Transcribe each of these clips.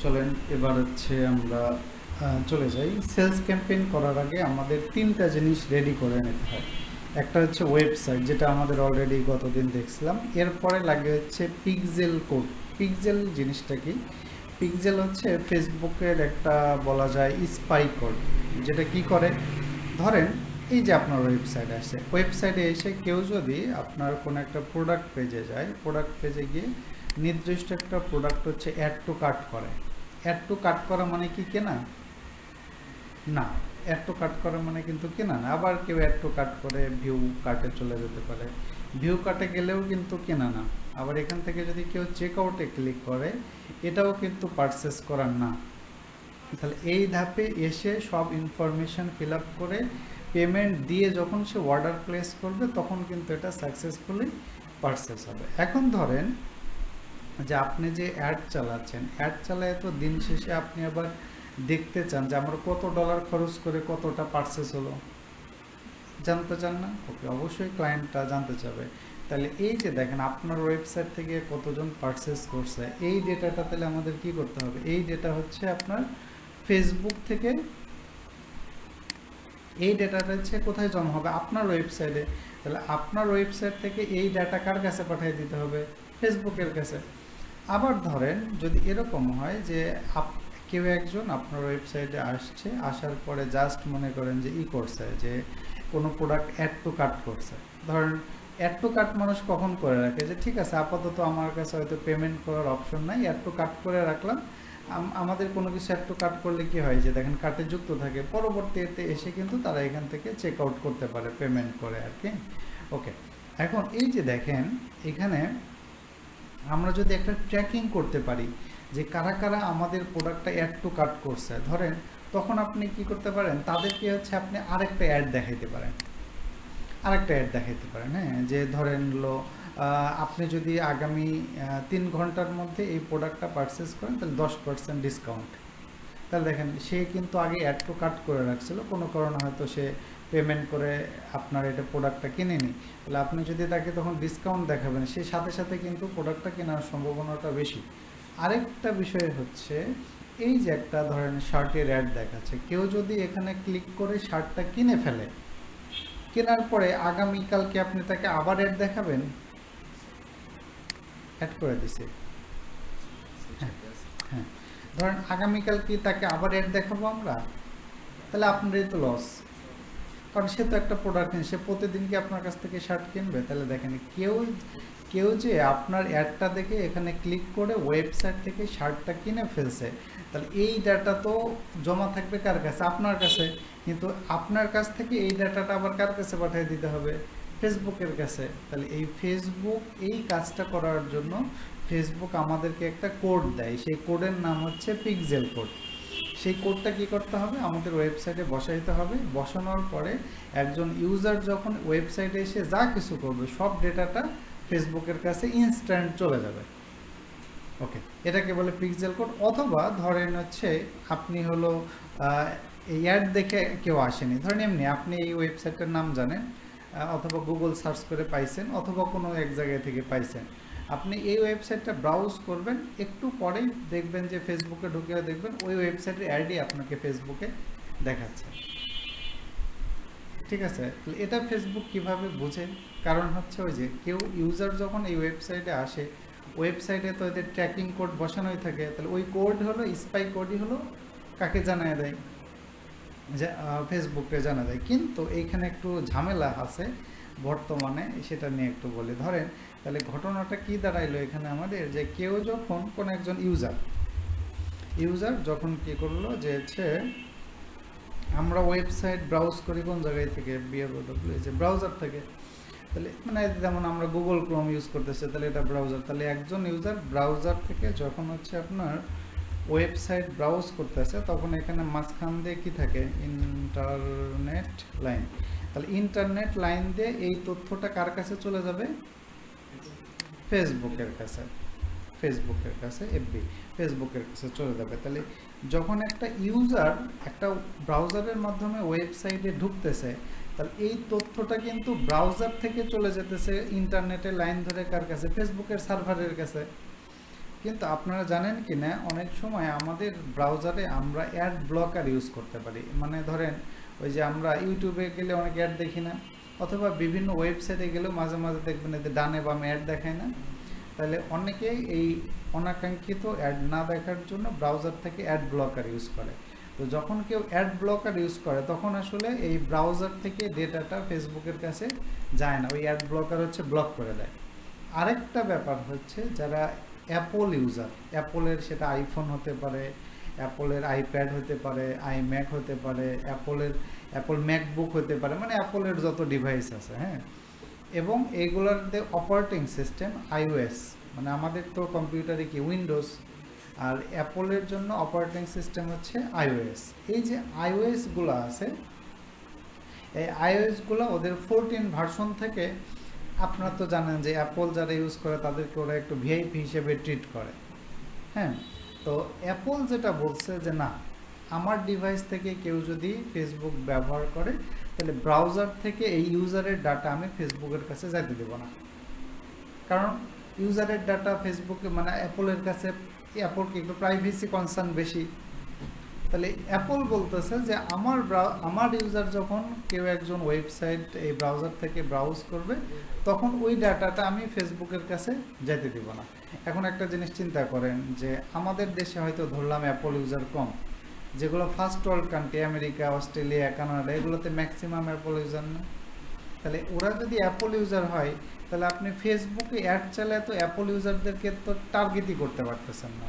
চলেন এবার হচ্ছে আমরা চলে যাই। সেলস ক্যাম্পেইন করার আগে আমাদের 3টা জিনিস রেডি করে নিতে হয়। একটা হচ্ছে ওয়েবসাইট, যেটা আমাদের অলরেডি গতদিন দেখছিলাম। এরপরে লাগে হচ্ছে পিক্সেল কোড। পিক্সেল জিনিসটা কি? পিক্সেল হচ্ছে ফেসবুকের একটা বলা যায় স্পাই কোড, যেটা কি করে, ধরেন এই যে আপনার ওয়েবসাইটে এসে কেউ যদি আপনার কোনো একটা প্রোডাক্ট পেজে যায়, প্রোডাক্ট পেজে গিয়ে নির্দিষ্ট একটা প্রোডাক্ট হচ্ছে অ্যাড টু কার্ট করে। অ্যাড টু কার্ট করা মানে কি কেনা? না, অ্যাড টু কার্ট করা মানে কিন্তু কেনা না। আবার কেউ অ্যাড টু কার্ট করে ভিউ কার্টে চলে যেতে পারে, ভিউ কার্টে গেলেও কিন্তু কেনা না। আবার এখান থেকে যদি কেউ চেক আউটে ক্লিক করে, এটাও কিন্তু পারচেস করার না। তাহলে এই ধাপে এসে সব ইনফরমেশন ফিল আপ করে পেমেন্ট দিয়ে যখন সে অর্ডার প্লেস করবে, তখন কিন্তু এটা সাকসেসফুলি পারচেস হবে। এখন ধরেন যে আপনি যে অ্যাড চালাচ্ছেন, অ্যাড চালায় তো দিন শেষে আপনি আবার দেখতে চান যে আমার কত ডলার খরচ করে কতটা পারচেস হলো, জানতে চান না? ওকে, অবশ্যই ক্লায়েন্টটা জানতে চাবে। তাহলে এই যে দেখেন আপনার ওয়েবসাইট থেকে কতজন পারচেস করছে, এই ডেটাটা তাহলে আমাদের কি করতে হবে? এই ডেটা হচ্ছে আপনার ফেসবুক থেকে, এই ডেটাটা হচ্ছে কোথায় জমা হবে? আপনার ওয়েবসাইটে। তাহলে আপনার ওয়েবসাইট থেকে এই ডাটা কার কাছে পাঠিয়ে দিতে হবে? ফেসবুকের কাছে। আবার ধরেন যদি এরকম হয় যে কেউ একজন আপনার ওয়েবসাইটে আসছে, আসার পরে জাস্ট মনে করেন যে করছে, যে কোনো প্রোডাক্ট অ্যাড টু কার্ট করছে। ধরেন অ্যাড টু কার্ট মানুষ কখন করে রাখে, যে ঠিক আছে আপাতত আমার কাছে হয়তো পেমেন্ট করার অপশন নাই, অ্যাড টু কার্ট করে রাখলাম। আমাদের কোনো কিছু অ্যাড টু কার্ট করলে কি হয়, যে দেখেন কার্টে যুক্ত থাকে, পরবর্তীতে এসে কিন্তু তারা এখান থেকে চেক আউট করতে পারে পেমেন্ট করে আর কি। ওকে, এখন এই যে দেখেন এখানে আমরা যদি একটা ট্র্যাকিং করতে পারি যে কারা কারা আমাদের প্রোডাক্টটা অ্যাড টু কার্ট করছে, ধরেন, তখন আপনি কি করতে পারেন, তাদেরকে হচ্ছে আপনি আরেকটা অ্যাড দেখাইতে পারেন। হ্যাঁ, যে ধরেন হলো আপনি যদি আগামী 3 ঘন্টার মধ্যে এই প্রোডাক্টটা পারচেস করেন, তাহলে 10% ডিসকাউন্ট। তাহলে দেখেন সে কিন্তু আগে অ্যাড টু কার্ট করে রাখছিল, কোনো কারণে হয়তো সে পেমেন্ট করে আপনার এটা প্রোডাক্টটা কিনেনি। তাহলে আপনি যদি তাকে তখন ডিসকাউন্ট দেখাবেন, সে সাথে সাথে কিন্তু প্রোডাক্টটা কেনার সম্ভাবনাটা বেশি। আরেকটা বিষয় হচ্ছে, এই যে একটা ধরেন শার্টের অ্যাড দেখাচ্ছে, কেউ যদি এখানে ক্লিক করে শার্টটা কিনে ফেলে, কেনার পরে আগামীকালকে আপনি তাকে আবার অ্যাড দেখাবেন? অ্যাড করে দিছে, হ্যাঁ হ্যাঁ, ধরেন আগামীকাল কি তাকে আবার অ্যাড দেখাবো আমরা? তাহলে আপনারই তো লস, কারণ সে তো একটা প্রোডাক্ট কিনে, সে প্রতিদিন কি আপনার কাছ থেকে শার্ট কিনবে? তাহলে দেখেন কেউ কেউ যে আপনার অ্যাডটা দেখে এখানে ক্লিক করে ওয়েবসাইট থেকে শার্টটা কিনে ফেলছে, তাহলে এই ডাটা তো জমা থাকবে কার কাছে? আপনার কাছে। কিন্তু আপনার কাছ থেকে এই ডাটাটা আবার কার কাছে পাঠিয়ে দিতে হবে? ফেসবুকের কাছে। তাহলে এই ফেসবুক এই কাজটা করার জন্য ফেসবুক আমাদেরকে একটা কোড দেয়, সেই কোডের নাম হচ্ছে পিক্সেল কোড। সেই কোডটা কী করতে হবে? আমাদের ওয়েবসাইটে বসাইতে হবে। বসানোর পরে একজন ইউজার যখন ওয়েবসাইটে এসে যা কিছু করবে, সব ডেটাটা ফেসবুকের কাছে ইনস্ট্যান্ট চলে যাবে। ওকে, এটাকে বলে পিক্সেল কোড। অথবা ধরেন হচ্ছে আপনি হলো এই অ্যাড দেখে কেউ আসেনি, ধরেন এমনি আপনি এই ওয়েবসাইটের নাম জানেন, অথবা গুগল সার্চ করে পাইছেন, অথবা কোনো এক জায়গায় থেকে পাইছেন। আপনি এই ওয়েবসাইটটা ব্রাউজ করবেন, একটু পরেই দেখবেন যে ফেসবুকে ঢুকে দেখবেন ওই ওয়েবসাইটের অ্যাডই আপনাকে ফেসবুকে দেখাচ্ছে। ঠিক আছে, এটা ফেসবুক কিভাবে বুঝে? কারণ হচ্ছে ওই যে কেউ ইউজার যখন এই ওয়েবসাইটে আসে, ওয়েবসাইটে তো এদের ট্র্যাকিং কোড বসানোই থাকে, তাহলে ওই কোড হলো স্পাই কোডই হলো কাকে জানায় দেয়? যে ফেসবুকে জানা যায়। কিন্তু এইখানে একটু ঝামেলা আছে বর্তমানে, সেটা নিয়ে একটু বলি। ধরেন তাহলে ঘটনাটা কি দাঁড়াইলো এখানে আমাদের, যে কেউ যখন কোন একজন ইউজার যখন কি করলো, যে হচ্ছে আমরা ওয়েবসাইট ব্রাউজ করি কোন জায়গায় থেকে, যে ব্রাউজার থেকে। তাহলে মানে যেমন আমরা গুগল ক্রোম ইউজ করতেছি, তাহলে এটা ব্রাউজার। তাহলে একজন ইউজার ব্রাউজার থেকে যখন হচ্ছে আপনার ওয়েবসাইট ব্রাউজ করতেছে, তখন এখানে মাঝখান দিয়ে কী থাকে? Internet line. তাহলে ইন্টারনেট লাইন দিয়ে এই তথ্যটা কার কাছে চলে যাবে? ফেসবুকের কাছে। ফেসবুকের কাছে চলে যাবে। তাহলে যখন একটা ইউজার একটা ব্রাউজারের মাধ্যমে ওয়েবসাইটে ঢুকতেছে, তাহলে এই তথ্যটা কিন্তু ব্রাউজার থেকে চলে যেতেছে ইন্টারনেটে লাইন ধরে কার কাছে? ফেসবুকের সার্ভারের কাছে। কিন্তু আপনারা জানেন কি না, অনেক সময় আমাদের ব্রাউজারে আমরা অ্যাড ব্লকার ইউজ করতে পারি। মানে ধরেন ওই যে আমরা ইউটিউবে গেলে অনেক অ্যাড দেখি না, অথবা বিভিন্ন ওয়েবসাইটে গেলেও মাঝে মাঝে দেখবেন এতে ডানে বামে অ্যাড দেখায় না। তাহলে অনেকেই এই অনাকাঙ্ক্ষিত অ্যাড না দেখার জন্য ব্রাউজার থেকে অ্যাড ব্লকার ইউজ করে। তো যখন কেউ অ্যাড ব্লকার ইউজ করে তখন আসলে এই ব্রাউজার থেকে ডেটাটা ফেসবুকের কাছে যায় না, ওই অ্যাড ব্লকার হচ্ছে ব্লক করে দেয়। আরেকটা ব্যাপার হচ্ছে যারা অ্যাপল ইউজার, অ্যাপলের সেটা আইফোন হতে পারে, অ্যাপলের আইপ্যাড হতে পারে, আইম্যাক হতে পারে, অ্যাপল ম্যাকবুক হতে পারে, মানে অ্যাপলের যত ডিভাইস আছে, হ্যাঁ, এবং এইগুলোর অপারেটিং সিস্টেম আইওএস, মানে আমাদের তো কম্পিউটারে কি উইন্ডোজ, আর অ্যাপলের জন্য অপারেটিং সিস্টেম হচ্ছে আইওএস। এই যে আইওএসগুলো আছে, এই আইওএসগুলো ওদের 14 ভার্সন থেকে, আপনারা তো জানেন যে অ্যাপল যারা ইউজ করে তাদেরকে ওরা একটু ভিআইপি হিসেবে ট্রিট করে, হ্যাঁ। তো অ্যাপল যেটা বলছে যে না, আমার ডিভাইস থেকে কেউ যদি ফেসবুক ব্যবহার করে তাহলে ব্রাউজার থেকে এই ইউজারের ডাটা আমি ফেসবুকের কাছে যাইতে দেব না। কারণ ইউজারের ডাটা ফেসবুকে, মানে অ্যাপলের কাছে, অ্যাপলকে একটু প্রাইভেসি কনসার্ন বেশি। তাহলে অ্যাপল বলতেছে যে আমার ইউজার যখন কেউ একজন ওয়েবসাইট এই ব্রাউজার থেকে ব্রাউজ করবে তখন ওই ডাটাটা আমি ফেসবুকের কাছে যেতে দিব না। এখন একটা জিনিস চিন্তা করেন যে আমাদের দেশে হয়তো ধরলাম অ্যাপল ইউজার কম, যেগুলো first world country, America, Australia, Canada, এগুলোতে ম্যাক্সিমাম অ্যাপল ইউজার না। তাহলে ওরা যদি অ্যাপল ইউজার হয় তাহলে আপনি ফেসবুকে অ্যাড চালায় তো অ্যাপল ইউজারদেরকে তো টার্গেটই করতে পারতেছেন না।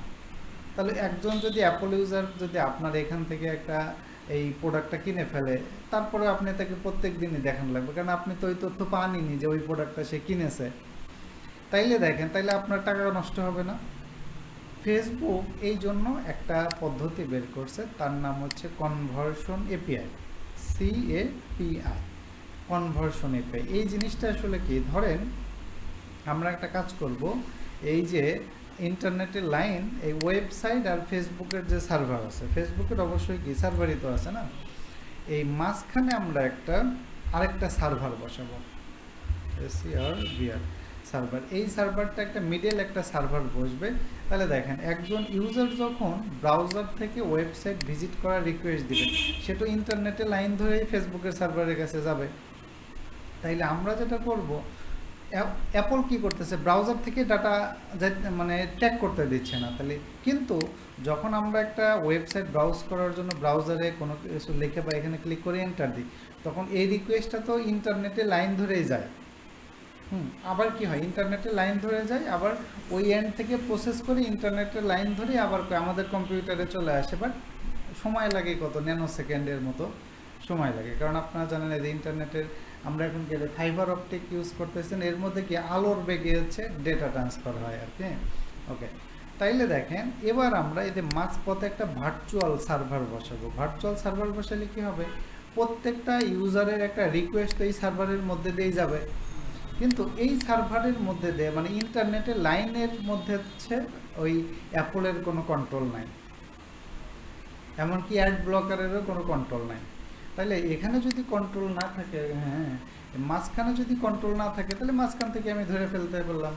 তাহলে একজন যদি অ্যাপল ইউজার যদি আপনার এখান থেকে একটা এই প্রোডাক্টটা কিনে ফেলে, তারপরে আপনি তাকে প্রত্যেক দিনই দেখানো লাগবে, কারণ আপনি তো ওই তথ্য পাননি যে ওই প্রোডাক্টটা সে কিনেছে। তাইলে দেখেন, তাইলে আপনার টাকা নষ্ট হবে না। ফেসবুক এই জন্য একটা পদ্ধতি বের করছে, তার নাম হচ্ছে conversion API, CAPI, conversion API. এই জিনিসটা আসলে কি, ধরেন আমরা একটা কাজ করব, এই যে ইন্টারনেটের লাইন, এই ওয়েবসাইট আর ফেসবুকের যে সার্ভার আছে, ফেসবুকের অবশ্যই কি সার্ভারই তো আছে না, এই মাঝখানে আমরা আরেকটা সার্ভার বসাবো, SERVR সার্ভার। এই সার্ভারটা একটা মিডল একটা সার্ভার বসবে। তাহলে দেখেন, একজন ইউজার যখন ব্রাউজার থেকে ওয়েবসাইট ভিজিট করার রিকোয়েস্ট দিবে, সেটা ইন্টারনেটের লাইন ধরেই ফেসবুকের সার্ভারের কাছে যাবে। তাইলে আমরা যেটা করব, অ্যাপল কি করতেছে, ব্রাউজার থেকে ডাটা মানে ট্র্যাক করতে দিচ্ছে না। তাহলে কিন্তু যখন আমরা একটা ওয়েবসাইট ব্রাউজ করার জন্য ব্রাউজারে কোনো কিছু লিখে বা এখানে ক্লিক করে এন্টার দিই, তখন এই রিকোয়েস্টটা তো ইন্টারনেটে লাইন ধরেই যায়। আবার কি হয়, ইন্টারনেটের লাইন ধরে যায়, আবার ওই এন্ড থেকে প্রসেস করে ইন্টারনেটের লাইন ধরে আবার আমাদের কম্পিউটারে চলে আসে। বাট সময় লাগে কত, ন্যানো সেকেন্ডের মতো সময় লাগে। কারণ আপনারা জানেন যে ইন্টারনেটের আমরা এখন গেলে ফাইবার অপটিক ইউজ করতেছেন, এর মধ্যে কি আলোর বেগে হচ্ছে ডেটা ট্রান্সফার হয় আর কি। ওকে, তাইলে দেখেন এবার আমরা এদের মাঝপথে একটা ভার্চুয়াল সার্ভার বসাবো। ভার্চুয়াল সার্ভার বসালে কি হবে, প্রত্যেকটা ইউজারের একটা রিকোয়েস্ট এই সার্ভারের মধ্যে দিয়েই যাবে, কিন্তু এই সার্ভারের মধ্যে দিয়ে মানে ইন্টারনেটের লাইনের মধ্যে হচ্ছে ওই অ্যাপলের কোনো কন্ট্রোল নাই, এমনকি অ্যাড ব্লকারেরও কোনো কন্ট্রোল নাই। তাহলে এখানে যদি কন্ট্রোল না থাকে, হ্যাঁ, মাঝখানে যদি কন্ট্রোল না থাকে, তাহলে মাঝখান থেকে আমি ধরে ফেলতে বললাম।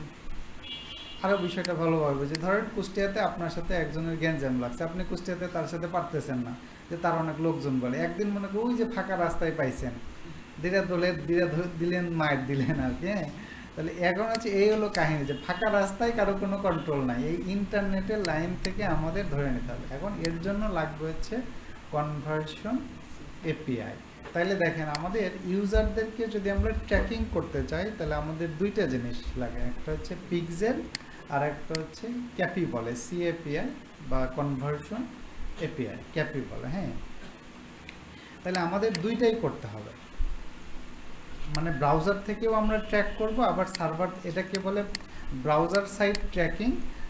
আরও বিষয়টা ভালোভাবে যে ধরেন কুষ্টিয়াতে আপনার সাথে একজনের গ্যাঞ্জাম লাগছে, আপনি কুষ্টিয়াতে তার সাথে পারতেছেন না, যে তার অনেক লোকজন বলে, একদিন মনে করি ওই যে ফাঁকা রাস্তায় পাইছেন, দিলে দিলেন, মায়ের দিলেন আর কি। হ্যাঁ, তাহলে এখন হচ্ছে এই হলো কাহিনী, যে ফাঁকা রাস্তায় কারো কোনো কন্ট্রোল নাই, এই ইন্টারনেটের লাইন থেকে আমাদের ধরে নিতে হবে। এখন এর জন্য লাগবে হচ্ছে কনভার্সন এপিআই। তাইলে দেখেন, আমাদের ইউজারদেরকে যদি আমরা ট্র্যাকিং করতে চাই তাহলে আমাদের দুইটা জিনিস লাগে, একটা হচ্ছে পিক্সেল আর একটা হচ্ছে ক্যাপি বলে, CAPI বা কনভার্সন এপিআই, ক্যাপি বলে। হ্যাঁ, তাহলে আমাদের দুইটাই করতে হবে, মানে ব্রাউজার থেকেও আমরা ট্র্যাক করব, আবার সার্ভার, এটাকে বলে ব্রাউজার সাইড ট্র্যাকিং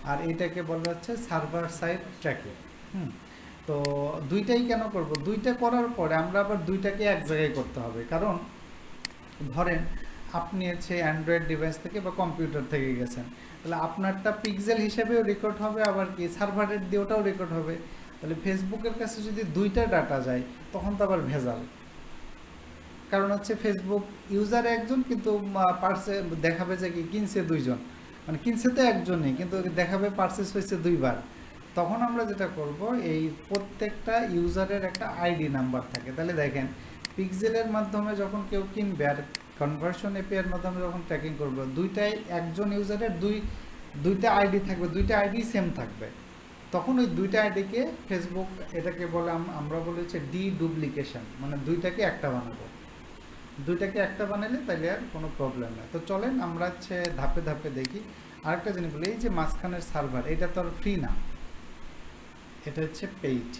আর এটাকে বলা হচ্ছে সার্ভার সাইড ট্র্যাকিং। তো দুইটাই কেন করব, দুইটা করার পরে আমরা আবার দুইটাকে এক জায়গায় করতে হবে। কারণ ধরেন আপনি হচ্ছে অ্যান্ড্রয়েড ডিভাইস থেকে বা কম্পিউটার থেকে গেছেন, তাহলে আপনারটা পিক্সেল হিসেবেও রেকর্ড হবে, আবার কি সার্ভারের দিয়ে ওটাও রেকর্ড হবে। তাহলে ফেসবুকের কাছে যদি দুইটা ডাটা যায় তখন তো আবার ভেজাল। কারণ হচ্ছে ফেসবুক ইউজার একজন, কিন্তু পার্সে দেখাবে যে কি কিনছে দুইজন, মানে কিনছে তো একজনই, কিন্তু দেখাবে পারচেস হয়েছে 2বার। তখন আমরা যেটা করব, এই প্রত্যেকটা ইউজারের একটা আইডি নাম্বার থাকে। তাহলে দেখেন পিক্সেলের মাধ্যমে যখন কেউ কিনবে আর কনভার্সন এপিআইয়ের মাধ্যমে যখন ট্র্যাকিং করবে, দুইটাই একজন ইউজারের দুইটা আইডি থাকবে, দুইটা আইডি সেম থাকবে। তখন ওই দুইটা আইডিকে ফেসবুক এটাকে বলে, আমরা বলি হচ্ছে ডুপ্লিকেশন, মানে দুইটাকে একটা বানাবো। দুইটাকে একটা বানালে তাহলে আর কোনো প্রবলেম নেই। তো চলেন আমরা হচ্ছে ধাপে ধাপে দেখি। আরেকটা জিনিস বলি, এই যে মাঝখানের সার্ভার, এটা তো আর ফ্রি না, এটা হচ্ছে পেইড।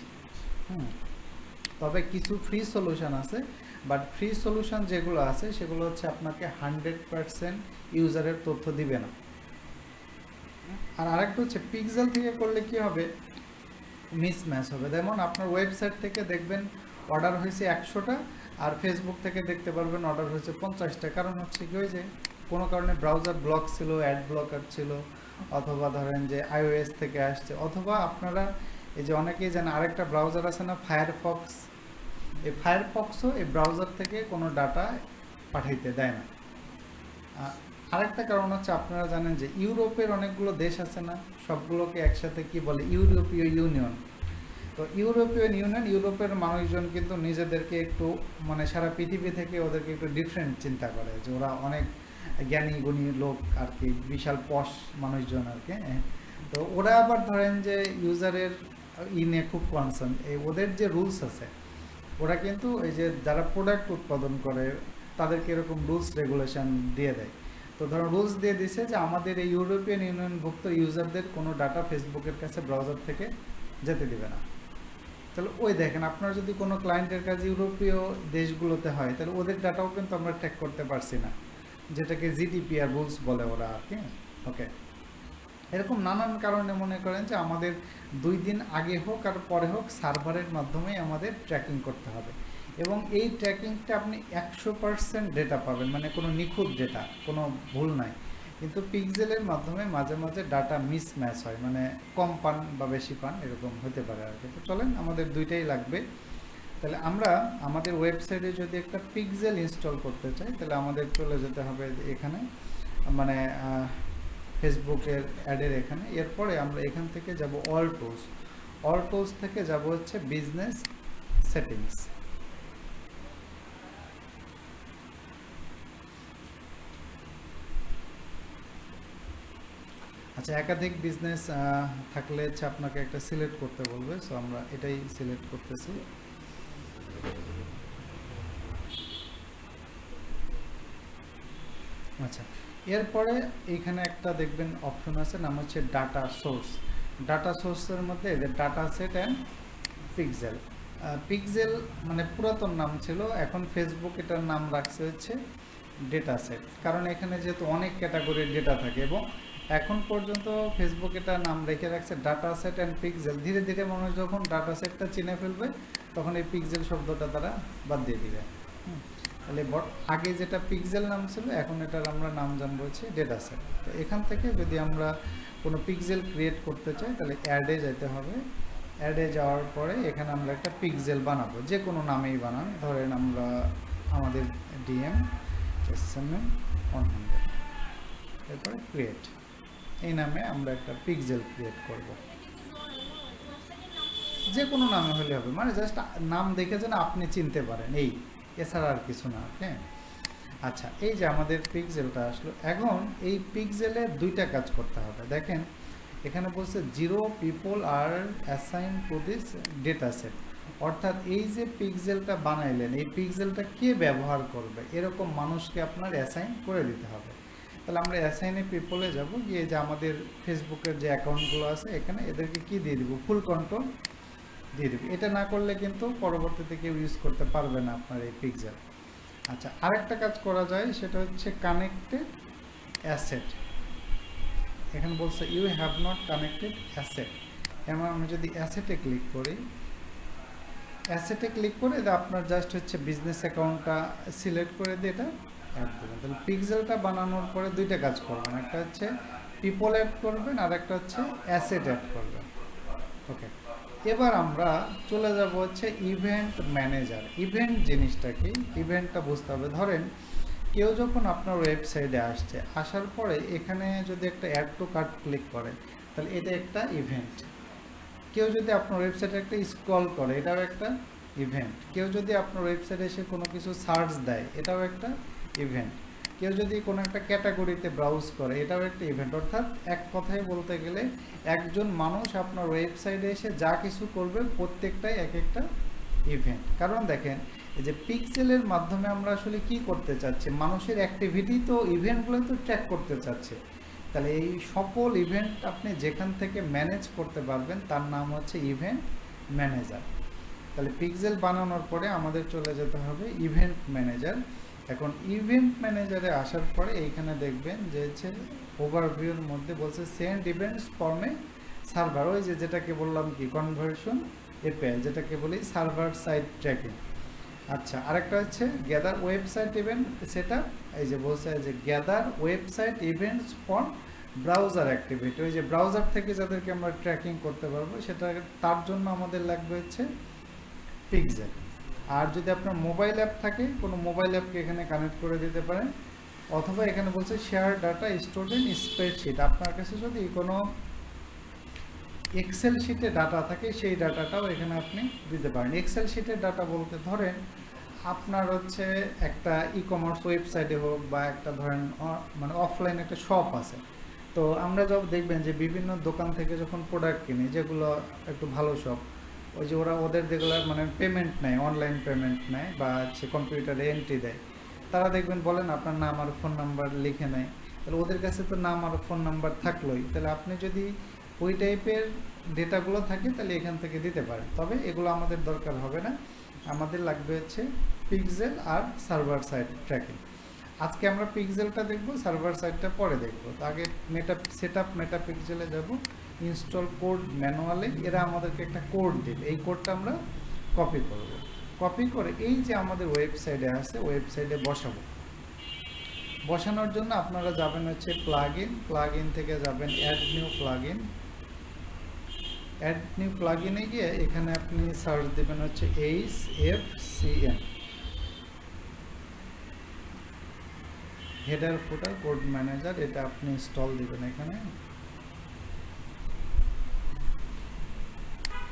তবে কিছু ফ্রি সলিউশন আছে, বাট ফ্রি সলিউশন যেগুলো আছে সেগুলো হচ্ছে আপনাকে 100% ইউজারের তথ্য দিবে না। আর আরেকটা হচ্ছে পিক্সেল থেকে করলে কি হবে, মিসম্যাচ হবে। যেমন আপনার ওয়েবসাইট থেকে দেখবেন অর্ডার হয়েছে 100টা, আর ফেসবুক থেকে দেখতে পারবেন অর্ডার হয়েছে 50টা। কারণ হচ্ছে কি, হয়েছে কোনো কারণে ব্রাউজার ব্লক ছিল, অ্যাড ব্লকার ছিল, অথবা ধরেন যে iOS থেকে আসছে, অথবা আপনারা এই যে অনেকেই জানেন আরেকটা ব্রাউজার আছে না, ফায়ারফক্স। এই ফায়ারফক্সও এই ব্রাউজার থেকে কোনো ডাটা পাঠাইতে দেয় না। আরেকটা কারণ হচ্ছে, আপনারা জানেন যে ইউরোপের অনেকগুলো দেশ আছে না, সবগুলোকে একসাথে কি বলে, ইউরোপীয় ইউনিয়ন। তো ইউরোপিয়ান ইউনিয়ন, ইউরোপের মানুষজন কিন্তু নিজেদেরকে একটু মানে সারা পৃথিবী থেকে ওদেরকে একটু ডিফারেন্ট চিন্তা করে, যে ওরা অনেক জ্ঞানী গুণী লোক আর কি, বিশাল পশ মানুষজন আর কি। তো ওরা আবার ধরেন যে ইউজারের নিয়ে খুব কনসার্ন। এই ওদের যে রুলস আছে, ওরা কিন্তু এই যে যারা প্রোডাক্ট উৎপাদন করে তাদেরকে এরকম রুলস রেগুলেশন দিয়ে দেয়। তো ধরো রুলস দিয়ে দিছে যে আমাদের এই ইউরোপিয়ান ইউনিয়নভুক্ত ইউজারদের কোনো ডাটা ফেসবুকের কাছে ব্রাউজার থেকে যেতে দিবে না। তাহলে ওই দেখেন, আপনার যদি কোনো ক্লায়েন্টের কাছে ইউরোপীয় দেশগুলোতে হয়, তাহলে ওদের ডাটাও কিন্তু আমরা ট্র্যাক করতে পারছি না, যেটাকে জিডিপিআর রুলস বলে ওরা আর কি। ওকে, এরকম নানান কারণে মনে করেন যে আমাদের 2 দিন আগে হোক আর পরে হোক সার্ভারের মাধ্যমে আমাদের ট্র্যাকিং করতে হবে। এবং এই ট্র্যাকিংটা আপনি 100% ডেটা পাবেন, মানে কোনো নিখুঁত ডেটা, কোনো ভুল নাই। কিন্তু পিক্সেলের মাধ্যমে মাঝে মাঝে ডাটা মিসম্যাচ হয়, মানে কম পান বা বেশি পান, এরকম হতে পারে আর কি। তো চলেন, আমাদের দুইটাই লাগবে। তাহলে আমরা আমাদের ওয়েবসাইটে যদি একটা পিক্সেল ইনস্টল করতে চাই, তাহলে আমাদের চলে যেতে হবে এখানে, মানে ফেসবুকের অ্যাডের এখানে। এরপরে আমরা এখান থেকে যাব অল টুলস থেকে যাব হচ্ছে বিজনেস সেটিংস। আচ্ছা, একাধিক বিজনেস থাকলে হচ্ছে আপনাকে একটা সিলেক্ট করতে বলবে, সো আমরা এটাই সিলেক্ট করতেছি। আচ্ছা, এরপরে এইখানে একটা দেখবেন অপশন আছে, নাম হচ্ছে ডাটা সোর্স। ডাটা সোর্সের মধ্যে data set and pixel. Pixel মানে পুরাতন নাম ছিল, এখন ফেসবুক এটার নাম রাখছে হচ্ছে ডেটা সেট। কারণ এখানে যেহেতু অনেক ক্যাটাগরির ডেটা থাকে, এবং এখন পর্যন্ত ফেসবুক এটা নাম রেখে রাখছে ডাটা সেট অ্যান্ড পিক্সেল। ধীরে ধীরে মানুষ যখন ডাটা সেটটা চিনে ফেলবে, তখন এই পিক্সেল শব্দটা তারা বাদ দিয়ে দিবে। তাহলে আগে যেটা পিক্সেল নাম ছিল, এখন এটার আমরা নাম জানবো হচ্ছে ডেটা সেট। তো এখান থেকে যদি আমরা কোনো পিক্সেল ক্রিয়েট করতে চাই, তাহলে অ্যাডে যেতে হবে। অ্যাডে যাওয়ার পরে এখানে আমরা একটা পিক্সেল বানাবো, যে কোনো নামেই বানান। ধরেন আমরা আমাদের ডিএম SMM 100, এরপরে ক্রিয়েট, এই নামে আমরা একটা পিক্সেল ক্রিয়েট করব। যে কোনো নামে হলে হবে, মানে জাস্ট নাম দেখে যেন আপনি চিনতে পারেন, এই এছাড়া আর কিছু না। হ্যাঁ, আচ্ছা, এই যে আমাদের পিক্সেলটা আসলো। এখন এই পিক্সেলে দুইটা কাজ করতে হবে। দেখেন এখানে বলছে 0 people are assign to this data set. অর্থাৎ এই যে পিক্সেলটা বানাইলেন, এই পিক্সেলটা কে ব্যবহার করবে, এরকম মানুষকে আপনার অ্যাসাইন করে দিতে হবে। তাহলে আমরা অ্যাসাইনে পিপলে যাব, গিয়ে যে আমাদের ফেসবুকের যে অ্যাকাউন্টগুলো আছে এখানে, এদেরকে কি দিয়ে দিব, ফুল কন্ট্রোল দিয়ে দেবে। এটা না করলে কিন্তু পরবর্তীতে কেউ ইউজ করতে পারবে না আপনার এই পিক্সেল। আচ্ছা, আরেকটা কাজ করা যায়, সেটা হচ্ছে কানেক্টেড অ্যাসেট। এখানে বলছে you have not connected asset. এমন আমি যদি অ্যাসেটে ক্লিক করি, অ্যাসেটে ক্লিক করে এটা আপনার জাস্ট হচ্ছে বিজনেস অ্যাকাউন্টটা সিলেক্ট করে দিয়ে এটা অ্যাড দেবেন। তাহলে পিক্সেলটা বানানোর পরে দুইটা কাজ করবেন, একটা হচ্ছে পিপল অ্যাড করবেন, আর একটা হচ্ছে অ্যাসেট অ্যাড করবেন। ওকে, এবার আমরা চলে যাব হচ্ছে ইভেন্ট ম্যানেজার। ইভেন্ট জিনিসটা কি, ইভেন্টটা বুঝতে হবে। ধরেন কেউ যখন আপনার ওয়েবসাইটে আসছে, আসার পরে এখানে যদি একটা অ্যাড টু কার্ট ক্লিক করে তাহলে এটা একটা ইভেন্ট। কেউ যদি আপনার ওয়েবসাইটে একটা স্ক্রল করে, এটাও একটা ইভেন্ট। কেউ যদি আপনার ওয়েবসাইটে এসে কোনো কিছু সার্চ দেয়, এটাও একটা ইভেন্ট। কেউ যদি কোনো একটা ক্যাটাগরিতে ব্রাউজ করে, এটাও একটা ইভেন্ট। অর্থাৎ এক কথায় বলতে গেলে একজন মানুষ আপনার ওয়েবসাইটে এসে যা কিছু করবে প্রত্যেকটাই এক একটা ইভেন্ট। কারণ দেখেন, এই যে পিক্সেলের মাধ্যমে আমরা আসলে কি করতে চাচ্ছি, মানুষের অ্যাক্টিভিটি তো ইভেন্টগুলো তো ট্র্যাক করতে চাচ্ছে। তাহলে এই সকল ইভেন্ট আপনি যেখান থেকে ম্যানেজ করতে পারবেন তার নাম হচ্ছে ইভেন্ট ম্যানেজার। তাহলে পিক্সেল বানানোর পরে আমাদের চলে যেতে হবে ইভেন্ট ম্যানেজার। এখন ইভেন্ট ম্যানেজারে আসার পরে এইখানে দেখবেন যে হচ্ছে ওভারভিউর মধ্যে বলছে সেন্ড ইভেন্টস ফর্মে সার্ভার, ওই যে যেটাকে বললাম কি কনভার্সন এপিআই, যেটাকে বলি সার্ভার সাইড ট্র্যাকিং। আচ্ছা, আরেকটা হচ্ছে গ্যাদার ওয়েবসাইট ইভেন্ট সেটআপ। এই যে বলছে যে gather website events for browser activity, ওই যে ব্রাউজার থেকে যাদেরকে আমরা ট্র্যাকিং করতে পারবো সেটা, তার জন্য আমাদের লাগবে হচ্ছে পিক্সেল। আর যদি আপনার মোবাইল অ্যাপ থাকে, কোনো মোবাইল অ্যাপকে এখানে কানেক্ট করে দিতে পারেন, অথবা এখানে বলছে share data stored in spreadsheet. আপনার কাছে যদি কোনো এক্সেল শিটে ডাটা থাকে সেই ডাটাটাও এখানে আপনি দিতে পারেন। এক্সেল শিটের ডাটা বলতে ধরেন আপনার হচ্ছে একটা ই কমার্স ওয়েবসাইটে হোক বা একটা ধরেন মানে অফলাইন একটা শপ আছে, তো আমরা যখন দেখবেন যে বিভিন্ন দোকান থেকে যখন প্রোডাক্ট কিনি, যেগুলো একটু ভালো শপ, ওই যে ওদের যেগুলো মানে পেমেন্ট নেয়, অনলাইন পেমেন্ট নেয় বা হচ্ছে কম্পিউটারে এন্ট্রি দেয়, তারা দেখবেন বলেন আপনার নাম আর ফোন নাম্বার লিখে নেয়। তাহলে ওদের কাছে তো নাম আর ফোন নাম্বার থাকলোই, তাহলে আপনি যদি ওই টাইপের ডেটাগুলো থাকে তাহলে এখান থেকে দিতে পারেন। তবে এগুলো আমাদের দরকার হবে না, আমাদের লাগবে হচ্ছে পিক্সেল আর সার্ভার সাইড ট্র্যাকিং। আজকে আমরা পিক্সেলটা দেখব, সার্ভার সাইডটা পরে দেখব। তো আগে সেটআপ মেটা পিক্সেলে যাব, ইনস্টল কোড ম্যানুয়ালে। এরা আমাদেরকে একটা কোড দেবে, এই কোডটা আমরা কপি করব। কপি করে এই যে আমাদের ওয়েবসাইটে আছে ওয়েবসাইটে বসাবো। বসানোর জন্য আপনারা যাবেন হচ্ছে প্লাগ ইন থেকে যাবেন add new plug in. Add new plug ইনে গিয়ে এখানে আপনি সার্চ দেবেন হচ্ছে HFCM, header footer code manager. এটা আপনি ইনস্টল দিবেন এখানে,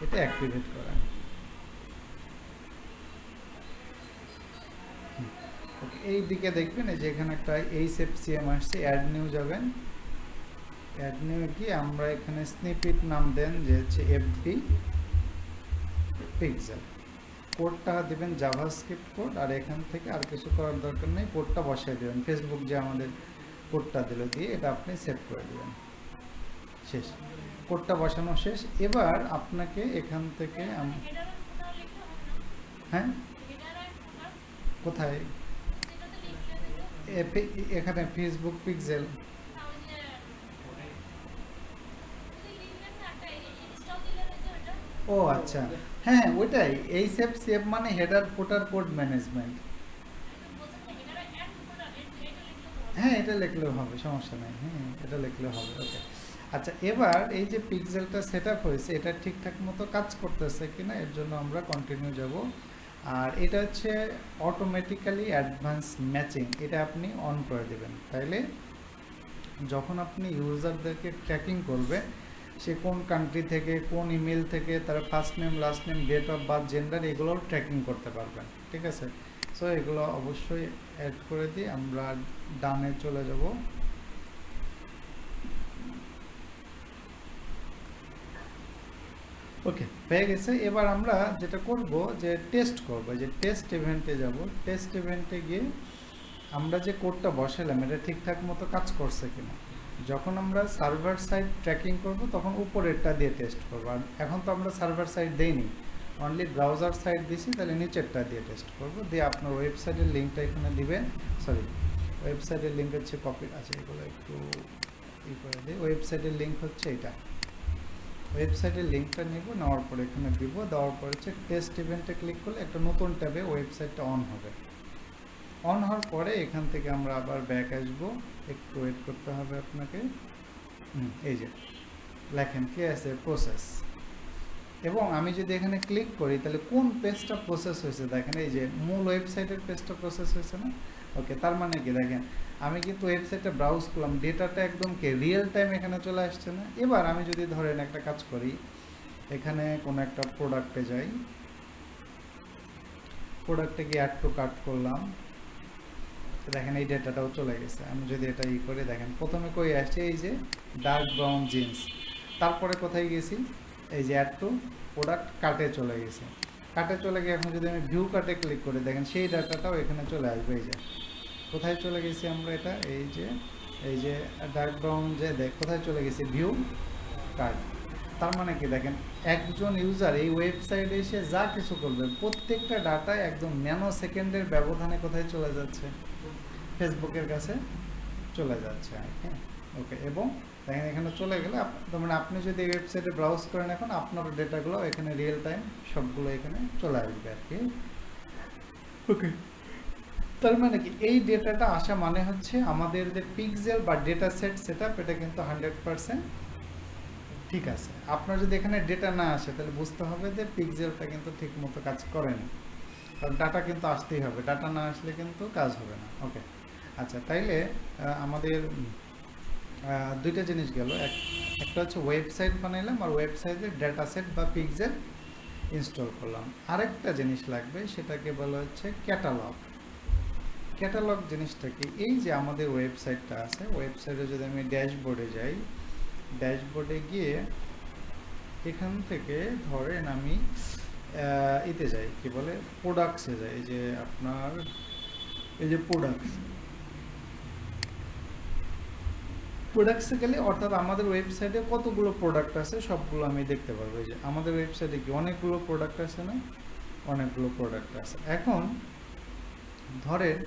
এটা অ্যাক্টিভেট করেন। এই দিকে দেখবেন এই যে এখানে একটা HFCM আসছে, অ্যাড নিউ যাবেন। অ্যাড নিউ কি আমরা এখানে স্নিপেট নাম দেন যে হচ্ছে FB পিক্সেল। কোডটা দেবেন জাভাস্ক্রিপ্ট কোড, আর এখান থেকে আর কিছু করার দরকার নেই, কোডটা বসাই দেবেন। ফেসবুক যে আমাদের কোডটা দিল দিয়ে এটা আপনি সেভ করে দেবেন। শেষ, কোডটা বসানো শেষ। এবার আপনাকে এখান থেকে হ্যাঁ কোথায়, এখানে ফেসবুক পিক্সেল। ও আচ্ছা, হ্যাঁ ওইটাই, HFCM মানে হেডার ফুটার কোড ম্যানেজমেন্ট। হ্যাঁ এটা লিখলেও হবে, সমস্যা নেই, হ্যাঁ এটা লিখলেও হবে। ওকে, আচ্ছা এবার এই যে পিক্সেলটা সেট আপ হয়েছে, এটা ঠিকঠাক মতো কাজ করতেছে কিনা এর জন্য আমরা কন্টিনিউ যাব। আর এটা হচ্ছে অটোমেটিক্যালি অ্যাডভান্স ম্যাচিং, এটা আপনি অন করে দেবেন। তাইলে যখন আপনি ইউজারদেরকে ট্র্যাকিং করবে, সে কোন কান্ট্রি থেকে, কোন ইমেল থেকে, তার first name, last name, date of birth, gender, এগুলোও ট্র্যাকিং করতে পারবেন। ঠিক আছে, সো এগুলো অবশ্যই অ্যাড করে দিয়ে আমরা ডানে চলে যাব। ওকে, হয়ে গেছে। এবার আমরা যেটা করব যে টেস্ট করব, যে টেস্ট ইভেন্টে যাব। টেস্ট ইভেন্টে গিয়ে আমরা যে কোডটা বসালাম এটা ঠিকঠাক মতো কাজ করছে কিনা। যখন আমরা সার্ভার সাইড ট্র্যাকিং করব তখন উপরেরটা দিয়ে টেস্ট করব। আর এখন তো আমরা সার্ভার সাইড দেইনি, অনলি ব্রাউজার সাইড দিছি, তাহলে নিচেরটা দিয়ে টেস্ট করব। দিয়ে আপনার ওয়েবসাইটের লিঙ্কটা এখানে দিবেন। সরি, ওয়েবসাইটের লিঙ্ক হচ্ছে কপি আছে, এগুলো একটু ই করে দিই। ওয়েবসাইটের লিঙ্ক হচ্ছে এটা, ওয়েবসাইটের লিঙ্কটা নিব, নেওয়ার পরে এখানে দিব। দেওয়ার পর হচ্ছে টেস্ট ইভেন্টে ক্লিক করলে একটা নতুন ট্যাবে ওয়েবসাইটটা অন হবে। অন হওয়ার পরে এখান থেকে আমরা আবার ব্যাক আসব, একটু ওয়েট করতে হবে আপনাকে। এই যে লেখেন কি আছে, প্রসেস। এবং আমি যদি এখানে ক্লিক করি তাহলে কোন পেজটা প্রসেস হয়েছে দেখেন, এই যে মূল ওয়েবসাইটের পেজটা প্রসেস হয়েছে না। ওকে, তার মানে কি দেখেন আমি কিন্তু ওয়েবসাইটে ব্রাউজ করলাম, ডেটাটা একদম কি রিয়েল টাইম এখানে চলে আসছে না। এবার আমি যদি ধরেন একটা কাজ করি, এখানে কোনো একটা প্রোডাক্টে যাই, প্রোডাক্টে গিয়ে অ্যাড টু কার্ট করলাম, দেখেন এই ডেটাটাও চলে গেছে। আমি যদি এটা করে দেখেন প্রথমে কই আসছে এই যে ডার্ক ব্রাউন জিন্স, তারপরে কোথায় গেছি এই যে অ্যাড টু প্রোডাক্ট কার্টে চলে গেছে। কার্টে চলে গিয়ে এখন যদি আমি ভিউ কার্টে ক্লিক করি দেখেন সেই ডাটাটাও এখানে চলে আসবে। এই যে কোথায় চলে গেছি আমরা, এটা এই যে ডার্ক ব্রাউন যে কোথায় চলে গেছে ভিউ কার্ট। তার মানে কি দেখেন একজন ইউজার এই ওয়েবসাইটে এসে যা কিছু করবে প্রত্যেকটা ডাটা একদম ন্যানো সেকেন্ডের ব্যবধানে কোথায় চলে যাচ্ছে, ফেসবুকের কাছে চলে যাচ্ছে। হ্যাঁ, ওকে। এবং দেখেন এখানে চলে গেলে তার মানে আপনি যদি এই ওয়েবসাইটে ব্রাউজ করেন এখন আপনার ডেটাগুলো এখানে রিয়েল টাইম সবগুলো এখানে চলে আসবে আর কি। ওকে, তার মানে কি এই ডেটাটা আসা মানে হচ্ছে আমাদের যে পিক্সেল বা ডেটা সেট সেটআপ এটা কিন্তু 100% ঠিক আছে। আপনার যদি এখানে ডেটা না আসে তাহলে বুঝতে হবে যে পিক্সেলটা কিন্তু ঠিক মতো কাজ করেনি, কারণ ডাটা কিন্তু আসতেই হবে, ডাটা না আসলে কিন্তু কাজ হবে না। ওকে, আচ্ছা, তাইলে আমাদের দুইটা জিনিস গেল, একটা হচ্ছে ওয়েবসাইট বানাইলাম আর ওয়েবসাইটের ডেটা সেট বা পিক্সেল ইনস্টল করলাম। আরেকটা জিনিস লাগবে, সেটাকে বলা হচ্ছে ক্যাটালগ। ক্যাটালগ জিনিসটা কি, এই যে আমাদের ওয়েবসাইটটা আছে, ওয়েবসাইটে যদি আমি ড্যাশবোর্ডে যাই, ড্যাশবোর্ডে গিয়ে এখান থেকে ধরেন আমি এতে যাই, কি বলে প্রোডাক্টসে যাই, এই যে আপনার এই যে প্রোডাক্টসে গেলে অর্থাৎ আমাদের ওয়েবসাইটে কতগুলো প্রোডাক্ট আছে সবগুলো আমি দেখতে পারবো। এই যে আমাদের ওয়েবসাইটে কি অনেকগুলো প্রোডাক্ট আছে না, অনেকগুলো প্রোডাক্ট আছে। এখন ধরেন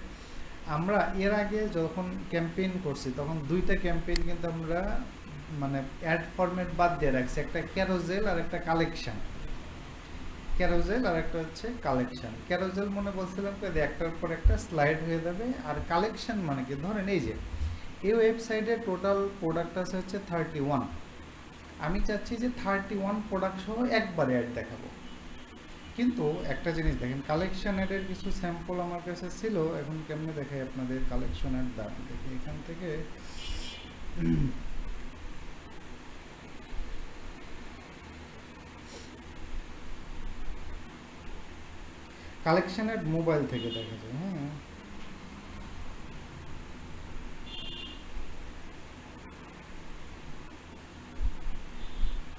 আমরা এর আগে যখন ক্যাম্পেইন করছি তখন দুইটা ক্যাম্পেইন কিন্তু আমরা মানে অ্যাড ফরম্যাট বাদ দিয়ে রাখছি, একটা ক্যারোজেল আর একটা কালেকশন। ক্যারোজেল আর একটা হচ্ছে কালেকশন। ক্যারোজেল মনে বলছিলাম যে একটার পর একটা স্লাইড হয়ে যাবে, আর কালেকশন মানে কি ধরেন এই যে এই ওয়েবসাইটে টোটাল প্রোডাক্ট আছে হচ্ছে 31, আমি চাচ্ছি যে 31 প্রোডাক্ট সহ একবারে অ্যাড দেখাবো। কিন্তু একটা জিনিস দেখেন, কালেকশন অ্যাডের কিছু স্যাম্পল আমার কাছে ছিল, এখন কেমনে দেখাই আপনাদের কালেকশন অ্যাড দাম দেখি এখান থেকে। কালেকশন অ্যাড মোবাইল থেকে দেখা যায়। হ্যাঁ,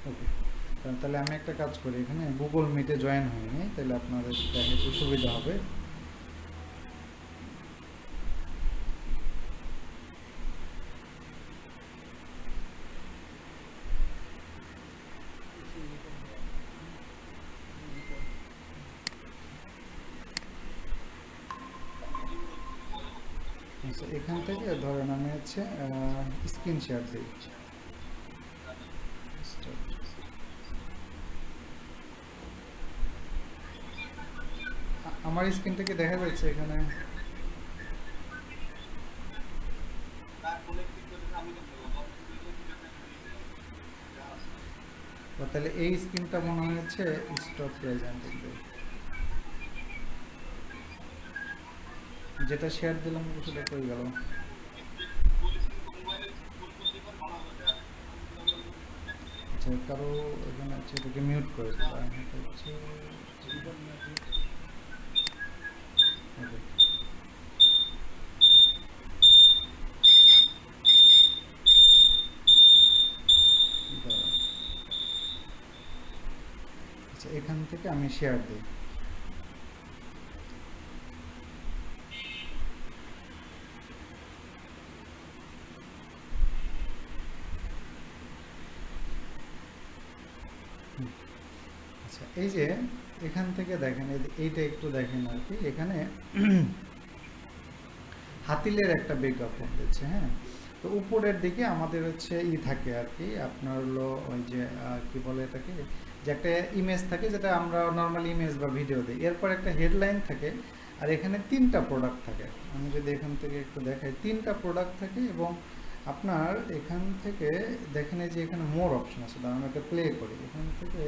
ওকে, তাহলে আমি একটা কাজ করি, এখানে গুগল মিটে জয়েন হয়নি, তাহলে আপনাদের দেখে একটু সুবিধা হবে। আচ্ছা, এখান থেকে ধরেন আমি হচ্ছে স্ক্রিন শেয়ার দিই। আমার স্ক্রিনটাকে দেখা যাচ্ছে এখানে? তাহলে এই স্ক্রিনটা মনে হচ্ছে স্টপ প্রেজেন্টিং, যেটা শেয়ার দিলাম সেটা কই গেল? আচ্ছা, কারো এখানে আছে, এটাকে মিউট করে দিলাম। এটা হচ্ছে আচ্ছা, এখান থেকে আমি শেয়ার দিই। আচ্ছা, এই যে এখান থেকে দেখেন, এইটা একটু দেখেন আর কি, এখানে হাতিলের একটা বিজ্ঞাপন দিচ্ছে। হ্যাঁ, তো উপরের দিকে আমাদের হচ্ছে থাকে আর কি, আপনার হলো ওই যে কি বলে এটাকে, যে একটা ইমেজ থাকে যেটা আমরা নর্মালি ইমেজ বা ভিডিও দিই, এরপর একটা হেডলাইন থাকে, আর এখানে 3টা প্রোডাক্ট থাকে। আমি যদি এখান থেকে একটু দেখাই, 3টা প্রোডাক্ট থাকে, এবং আপনার এখান থেকে দেখেন যে এখানে মোর অপশন আছে। আমি একটা প্লে করি, এখান থেকে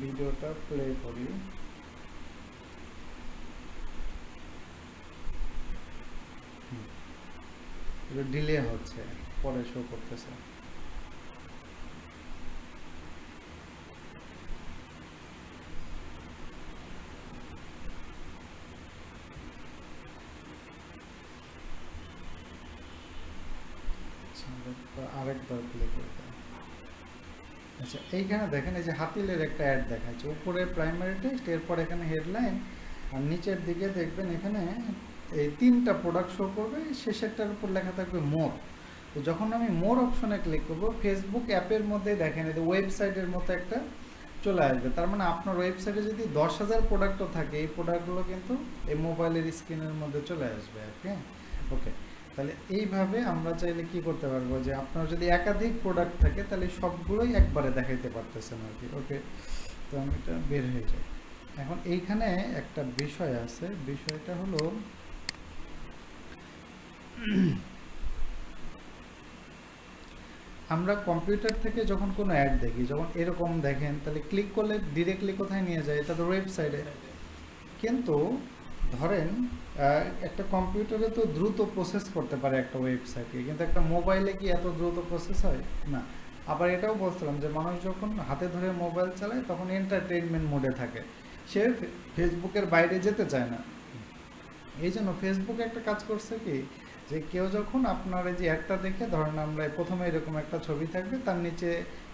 ভিডিওটা প্লে করি। ডিলে হচ্ছে, পরে শো করতেছে। আরেকবার প্লে করতে। আচ্ছা, এইখানে দেখেন এই যে হাতিলের একটা অ্যাড দেখাচ্ছে, উপরে প্রাইমারি টেক্সট, এরপর এখানে হেডলাইন, আর নিচের দিকে দেখবেন এখানে এই 3টা প্রোডাক্ট শো করবে, শেষেরটার উপর লেখা থাকবে মোর। তো যখন আমি মোর অপশনে ক্লিক করব, ফেসবুক অ্যাপের মধ্যে দেখেন এই ওয়েবসাইটের মতো একটা চলে আসবে। তার মানে আপনার ওয়েবসাইটে যদি 10,000 প্রোডাক্টও থাকে, এই প্রোডাক্টগুলো কিন্তু এই মোবাইলের স্ক্রিনের মধ্যে চলে আসবে আর কি। ওকে, তাহলে এইভাবে আমরা চাইলে কি করতে পারবো, যে আপনার যদি একাধিক প্রোডাক্ট থাকে তাহলে সবগুলোই একবারে দেখাইতে পারতেছেন আর কি। ওকে, তো আমি এটা বের হয়ে যাই। এখন এইখানে একটা বিষয় আছে, বিষয়টা হলো আমরা কম্পিউটার থেকে যখন কোনো অ্যাড দেখি, যখন এরকম দেখেন, তাহলে ক্লিক করলে ডিরেক্টলি কোথায় নিয়ে যায়, তাদের ওয়েবসাইটে। কিন্তু ধরেন একটা কম্পিউটারে তো দ্রুত প্রসেস করতে পারে একটা ওয়েবসাইটে, কিন্তু একটা মোবাইলে কি এত দ্রুত প্রসেস হয় না। আবার এটাও বলছিলাম যে মানুষ যখন হাতে ধরে মোবাইল চালায় তখন এন্টারটেইনমেন্ট মোডে থাকে, সে ফেসবুকের বাইরে যেতে চায় না। এই জন্য ফেসবুকে একটা কাজ করছে কি, যে কেউ যখন আপনার এই যে একটা দেখে, ধরেন আমরা প্রথমে এরকম একটা ছবি থাকবে, তার নিচে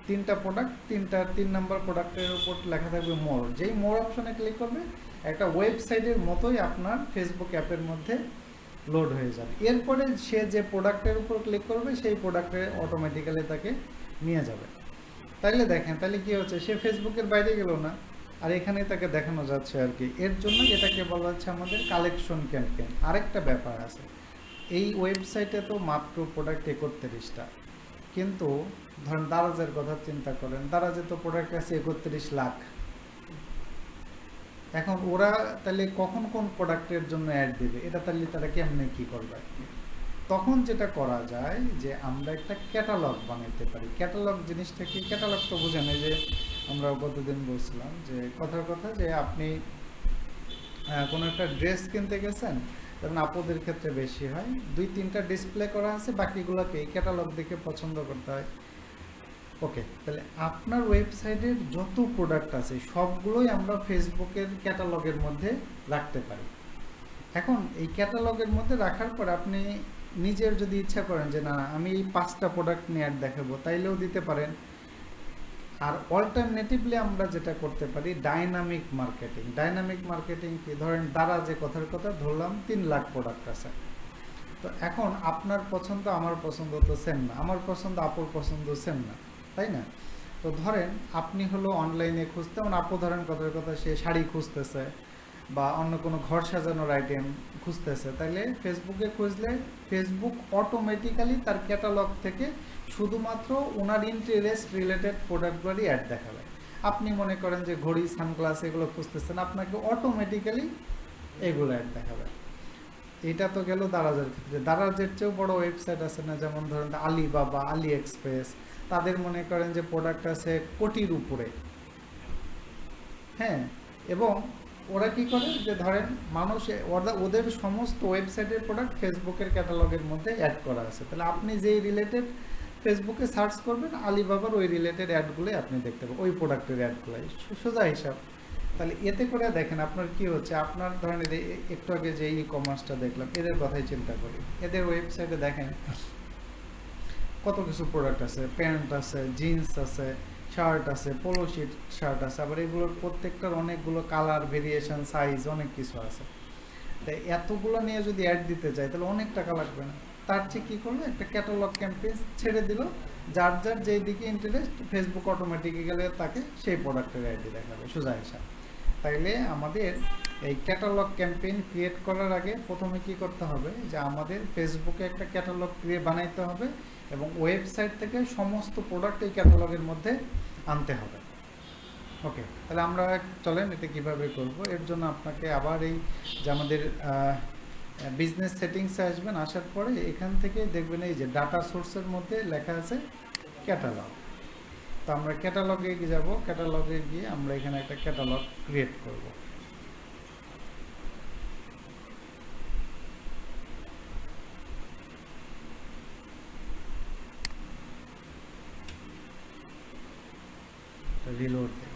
3টা প্রোডাক্ট, 3 নাম্বার প্রোডাক্টের উপর লেখা থাকবে মোর, যেই মোর অপশনে ক্লিক করবে একটা ওয়েবসাইটের মতোই আপনার ফেসবুক অ্যাপের মধ্যে লোড হয়ে যাবে। এরপরে সে যে প্রোডাক্টের উপর ক্লিক করবে সেই প্রোডাক্টে অটোমেটিক্যালি তাকে নিয়ে যাবে। তাইলে দেখেন, তাহলে কি হচ্ছে, সে ফেসবুকের বাইরে গেল না, আর এখানেই তাকে দেখানো যাচ্ছে আর কি। এর জন্য এটাকে বলা হচ্ছে আমাদের কালেকশন ক্যাম্পেইন। আরেকটা ব্যাপার আছে, এই ওয়েবসাইটে তো মাত্র প্রোডাক্ট 31টা, কিন্তু ধরেন দারাজের কথা চিন্তা করেন, দারাজে তো প্রোডাক্ট আছে 31 লাখ। এখন ওরা তাহলে কখন কোন প্রোডাক্টের জন্য অ্যাড দেবে, এটা তাহলে তারা কেমনে কি করবে? তখন যেটা করা যায় যে আমরা একটা ক্যাটালগ বানাইতে পারি। ক্যাটালগ জিনিসটা কি? ক্যাটালগ তো বুঝেন, এই যে আমরা গতদিন বলছিলাম যে কথার কথা, যে আপনি কোনো একটা ড্রেস কিনতে গেছেন, যেমন আপুদের ক্ষেত্রে বেশি হয়, 2-3টা ডিসপ্লে করা আছে, বাকিগুলোকে ক্যাটালগ দেখে পছন্দ করতে হয়। ওকে, তাহলে আপনার ওয়েবসাইটের যত প্রোডাক্ট আছে সবগুলোই আমরা ফেসবুকের ক্যাটালগের মধ্যে রাখতে পারি। এখন এই ক্যাটালগের মধ্যে রাখার পর আপনি নিজের যদি ইচ্ছা করেন যে না আমি এই 5টা প্রোডাক্ট নিয়ে অ্যাড দেখাবো, তাইলেও দিতে পারেন। আর অল্টারনেটিভলি আমরা যেটা করতে পারি ডাইনামিক মার্কেটিং। ডাইনামিক মার্কেটিং কি? ধরেন দারাজে কথার কথা ধরলাম 3 লাখ প্রোডাক্ট আছে, তো এখন আপনার পছন্দ আমার পছন্দ তো সেম না, আমার পছন্দ আপুর পছন্দ সেম না, তাই না? তো ধরেন আপনি হলো অনলাইনে খুঁজতে, মানে আপু ধরেন কথার কথা সে শাড়ি খুঁজতেছে বা অন্য কোনো ঘর সাজানোর আইটেম খুঁজতেছে, তাইলে ফেসবুকে খুঁজলে ফেসবুক অটোমেটিক্যালি তার ক্যাটালগ থেকে শুধুমাত্র ওনার ইন্টারেস্ট রিলেটেড প্রোডাক্টগুলোরই অ্যাড দেখাবে। আপনি মনে করেন যে ঘড়ি, সানগ্লাস এগুলো খুঁজতেছেন, আপনাকে অটোমেটিক্যালি এগুলো অ্যাড দেখাবে। এটা তো গেল দারাজের ক্ষেত্রে। দারাজের চেয়েও বড় ওয়েবসাইট আছে না, যেমন ধরেন আলিবাবা, আলি এক্সপ্রেস, তাদের মনে করেন যে প্রোডাক্ট আছে কোটির উপরে। হ্যাঁ, এবং ওরা কি করে, যে ধরেন মানুষ ওদের সমস্ত ওয়েবসাইটের প্রোডাক্ট ফেসবুকের ক্যাটালগের মধ্যে অ্যাড করা আছে, তাহলে আপনি যেই রিলেটেড ফেসবুকে সার্চ করবেন আলিবাবার ওই রিলেটেড অ্যাডগুলোই আপনি দেখতে পাবেন, ওই প্রোডাক্টের অ্যাডগুলোই, সোজা হিসাব। তাহলে এতে করে দেখেন আপনার কি হচ্ছে, আপনার ধরেন একটু আগে যে ই কমার্সটা দেখলাম, এদের কথাই চিন্তা করি, এদের ওয়েবসাইটে দেখেন কত কিছু প্রোডাক্ট আছে, প্যান্ট আছে, জিন্স আছে, শার্ট আছে, পোলো শার্ট আছে, আবার এগুলোর প্রত্যেকটার অনেকগুলো কালার ভেরিয়েশন, সাইজ, অনেক কিছু আছে। তাই এতগুলো নিয়ে যদি অ্যাড দিতে চাই তাহলে অনেক টাকা লাগবে না। তার চেয়ে কী করলো, একটা ক্যাটালগ ক্যাম্পেইন ছেড়ে দিল, যার যার যেই দিকে ইন্টারেস্ট ফেসবুক অটোমেটিক্যালি তাকে সেই প্রোডাক্টের অ্যাডই দেখাবে, সোজা হিসাব। তাইলে আমাদের এই ক্যাটালগ ক্যাম্পেইন ক্রিয়েট করার আগে প্রথমে কি করতে হবে, যে আমাদের ফেসবুকে একটা ক্যাটালগ বানাইতে হবে এবং ওয়েবসাইট থেকে সমস্ত প্রোডাক্ট এই ক্যাটালগের মধ্যে আনতে হবে। ওকে, তাহলে আমরা চলেন এটা কীভাবে করব। এর জন্য আপনাকে আবার এই যে আমাদের বিজনেস সেটিংসে আসবেন, আসার পরে এখান থেকে দেখবেন এই যে ডাটা সোর্সের মধ্যে লেখা আছে ক্যাটালগ। তো আমরা ক্যাটালগে যাব, ক্যাটালগে গিয়ে আমরা এখানে একটা ক্যাটালগ ক্রিয়েট করব। রিলোড দেই।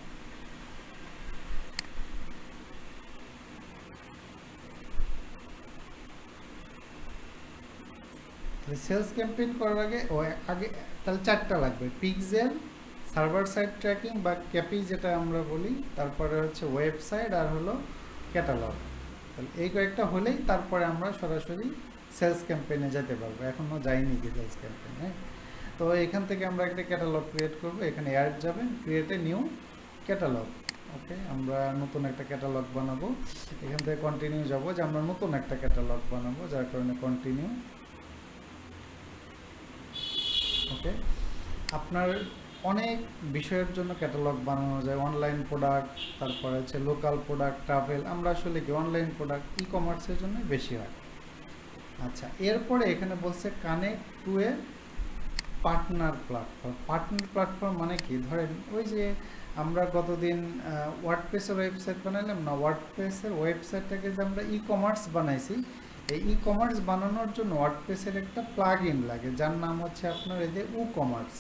সেলস ক্যাম্পেইন করার আগে তাহলে 4টা লাগবে, পিক্সেল, সার্ভার সাইড ট্র্যাকিং বা ক্যাপি যেটা আমরা বলি, তারপরে হচ্ছে ওয়েবসাইট, আর হলো ক্যাটালগ। তাহলে এই কয়েকটা হলেই তারপরে আমরা সরাসরি সেলস ক্যাম্পেইনে যেতে পারবো। এখনও যাইনি কি সেলস ক্যাম্পেইনে। তো এখান থেকে আমরা একটা ক্যাটালগ ক্রিয়েট করব, এখানে অ্যাড যাবেন, ক্রিয়েট এ নিউ ক্যাটালগ। ওকে, আমরা নতুন একটা ক্যাটালগ বানাবো। এখান থেকে কন্টিনিউ যাব, যে আমরা নতুন একটা ক্যাটালগ বানাবো, যার কারণে কন্টিনিউ। ওকে, আপনার অনেক বিষয়ের জন্য ক্যাটালগ বানানো যায়, অনলাইন প্রোডাক্ট, তারপরে হচ্ছে লোকাল প্রোডাক্ট, ট্রাভেল। আমরা আসলে কি অনলাইন প্রোডাক্ট ই কমার্সের জন্য বেশি হয়। আচ্ছা, এরপরে এখানে বলছে connect to a partner platform. Partner platform মানে কি, ধরেন ওই যে আমরা গতদিন ওয়ার্ডপ্রেসের ওয়েবসাইট বানাইলাম না, ওয়ার্ডপ্রেসের ওয়েবসাইটটাকে যে আমরা ই কমার্স বানাইছি, এই ই কমার্স বানানোর জন্য ওয়ার্ডপ্রেসের একটা প্লাগ ইন লাগে, যার নাম হচ্ছে আপনার এই যে উ কমার্স।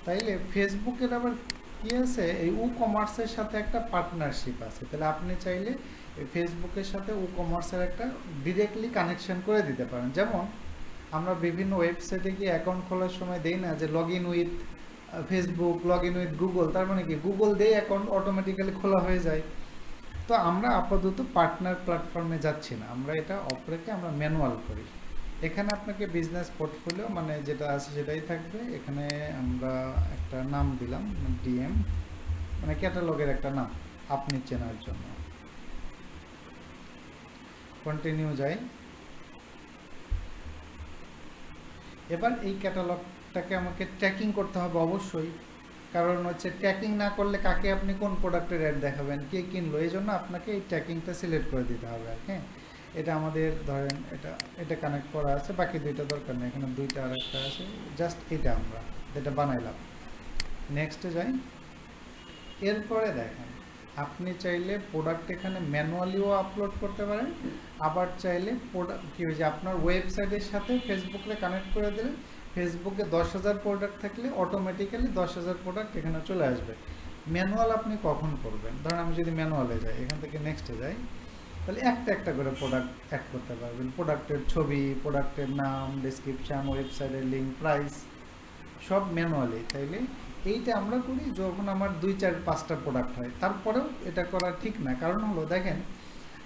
তাইলে ফেসবুকের আবার কি আছে, এই উ কমার্সের সাথে একটা পার্টনারশিপ আছে। তাহলে আপনি চাইলে এই ফেসবুকের সাথে উ কমার্সের একটা ডিরেক্টলি কানেকশন করে দিতে পারেন। যেমন আমরা বিভিন্ন ওয়েবসাইটে গিয়ে অ্যাকাউন্ট খোলার সময় দেই না যে log in with Facebook, log in with Google, তার মানে কি গুগল দিয়ে অ্যাকাউন্ট অটোমেটিক্যালি খোলা হয়ে যায়। তো আমরা আপাতত পার্টনার প্ল্যাটফর্মে যাচ্ছি না, আমরা এটা অপরেকে আমরা ম্যানুয়াল করি। এখানে আপনাকে বিজনেস পোর্টফোলিও মানে যেটা আছে সেটাই থাকবে। এখানে আমরা একটা নাম দিলাম ডিএম, মানে ক্যাটালগের একটা নাম আপনি চেনার জন্য। কন্টিনিউ যাই। এবার এই ক্যাটালগটাকে আমাকে ট্র্যাকিং করতে হবে অবশ্যই, কারণ হচ্ছে ট্র্যাকিং না করলে কাকে আপনি কোন প্রোডাক্টের অ্যাড দেখাবেন, কে কিনলো, এই জন্য আপনাকে এই ট্র্যাকিংটা সিলেক্ট করে দিতে হবে। হ্যাঁ, এটা আমাদের ধরেন এটা কানেক্ট করা আছে, বাকি দুইটা দরকার নেই, এখানে দুইটা আর একটা আছে, জাস্ট এটা আমরা যেটা বানাইলাম। নেক্সটে যাই। এরপরে দেখেন, আপনি চাইলে প্রোডাক্ট এখানে ম্যানুয়ালিও আপলোড করতে পারেন, আবার চাইলে প্রোডাক্ট কী হয়েছে আপনার ওয়েবসাইটের সাথে ফেসবুকে কানেক্ট করে দিলে ফেসবুকে 10,000 প্রোডাক্ট থাকলে অটোমেটিক্যালি 10,000 প্রোডাক্ট এখানে চলে আসবে। ম্যানুয়াল আপনি কখন করবেন, ধরেন আমি যদি ম্যানুয়ালে যাই, এখান থেকে নেক্সটে যাই, তাহলে একটা একটা করে প্রোডাক্ট অ্যাড করতে পারবেন। প্রোডাক্টের ছবি, প্রোডাক্টের নাম, ডেসক্রিপশান, ওয়েবসাইটের লিঙ্ক, প্রাইস, সব ম্যানুয়ালি। তাইলে এইটা আমরা করি যখন আমার 2, 4, 5টা প্রোডাক্ট হয়। তারপরেও এটা করা ঠিক না, কারণ হলো দেখেন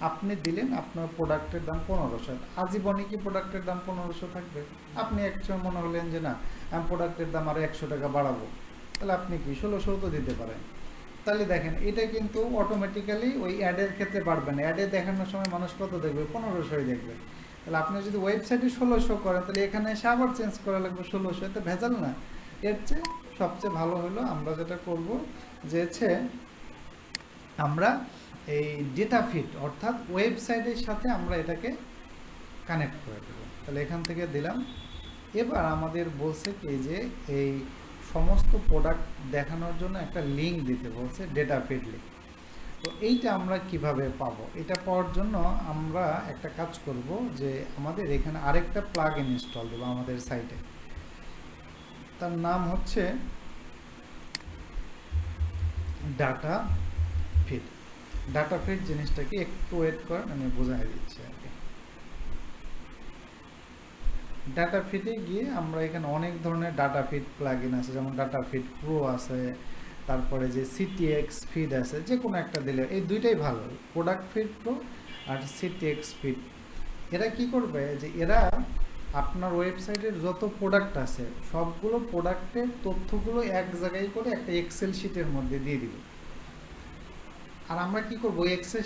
আপনি দিলেন আপনার প্রোডাক্টের দাম 1500, আজীবনই কি প্রোডাক্টের দাম 1500 থাকবে? আপনি একসময় মনে হলেন যে না আমি প্রোডাক্টের দাম আরও 100 টাকা বাড়াবো, তাহলে আপনি কি 1600 তো দিতে পারেন। তাহলে দেখেন এটা কিন্তু অটোমেটিক্যালি ওই অ্যাডের ক্ষেত্রে বাড়বে না, অ্যাডে দেখানোর সময় মানুষ কত দেখবে, 1500 দেখবে। তাহলে আপনি যদি ওয়েবসাইটে 1600 করেন, তাহলে এখানে এসে আবার চেঞ্জ করা লাগবে 1600, এতে ভেজাল না। এর চেয়ে সবচেয়ে ভালো হলো আমরা যেটা করব, যে হচ্ছে আমরা এই ডেটা ফিড অর্থাৎ ওয়েবসাইটের সাথে আমরা এটাকে কানেক্ট করে দেবো। তাহলে এখান থেকে দিলাম। এবার আমাদের বলছে কি যে এই সমস্ত প্রোডাক্ট দেখানোর জন্য একটা লিঙ্ক দিতে বলছে, ডেটা ফিড লিঙ্ক। তো এইটা আমরা কিভাবে পাবো, এটা পাওয়ার জন্য আমরা একটা কাজ করব, যে আমাদের এখানে আরেকটা প্লাগ ইন ইনস্টল দেবো আমাদের সাইটে, তার নাম হচ্ছে ডাটা ফিড। ডাটা ফিড জিনিসটাকে একটু ওয়েট করেন, আমি বোঝাই দিচ্ছি আর কি। ডাটা ফিডে গিয়ে আমরা এখানে অনেক ধরনের ডাটা ফিড প্লাগ ইন আছে, যেমন ডাটা ফিড প্রো আছে, তারপরে যে সিটিএক্স ফিড আছে, যে কোনো একটা দিলে এই দুইটাই ভালো, প্রোডাক্ট ফিড প্রো আর সিটিএক্স ফিড। এরা কি করবে, যে এরা আপনার ওয়েবসাইটের যত প্রোডাক্ট আছে সবগুলো প্রোডাক্টের তথ্যগুলো এক জায়গায় করে একটা এক্সেল শিটের মধ্যে দিয়ে দিবে। আর আমরা কি করবো, এক্সেল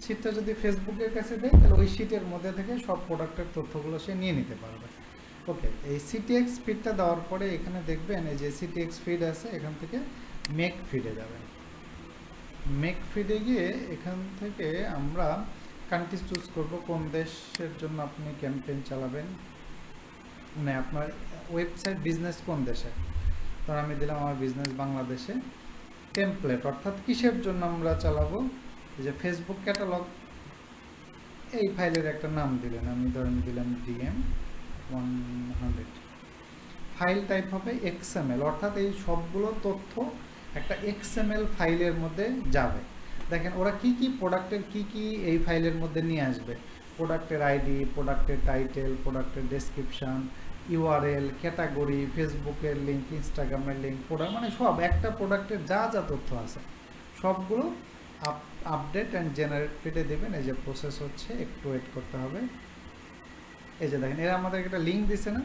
শিটটা যদি ফেসবুকের কাছে দেয়, তাহলে ওই শিটের মধ্যে থেকে সব প্রোডাক্টের তথ্যগুলো সে নিয়ে নিতে পারবে। ওকে, এই সিটিএক্স ফিডটা দেওয়ার পরে এখানে দেখবেন এই যে সিটিএক্স ফিড আছে, এখান থেকে মেক ফিডে যাবেন। মেক ফিডে গিয়ে এখান থেকে আমরা কান্ট্রি চুজ করব, কোন দেশের জন্য আপনি ক্যাম্পেইন চালাবেন, মানে আপনার ওয়েবসাইট বিজনেস কোন দেশে। ধর আমি দিলাম আমার বিজনেস বাংলাদেশে। টেমপ্লেট অর্থাৎ কিসের জন্য আমরা চালাবো, যে ফেসবুক ক্যাটালগ, এই ফাইলের একটা নাম দিলেন, আমি ধরেন দিলাম DM100। ফাইল টাইপ হবে XML, অর্থাৎ এই সবগুলো তথ্য একটা XML ফাইলের মধ্যে যাবে। দেখেন ওরা কি কি প্রোডাক্টের কি এই ফাইলের মধ্যে নিয়ে আসবে, প্রোডাক্টের আইডি, প্রোডাক্টের টাইটেল, প্রোডাক্টের ডেসক্রিপশন, ইউআরএল, ক্যাটাগরি, ফেসবুকের লিঙ্ক, ইনস্টাগ্রামের লিঙ্ক, প্রোডাক্ট মানে সব একটা প্রোডাক্টের যা যা তথ্য আছে সবগুলো আপডেট অ্যান্ড জেনারেট ফিটে দেবেন। এই যে প্রসেস হচ্ছে, একটু ওয়েট করতে হবে। এই যে দেখেন এরা আমাদের একটা লিঙ্ক দিছে না,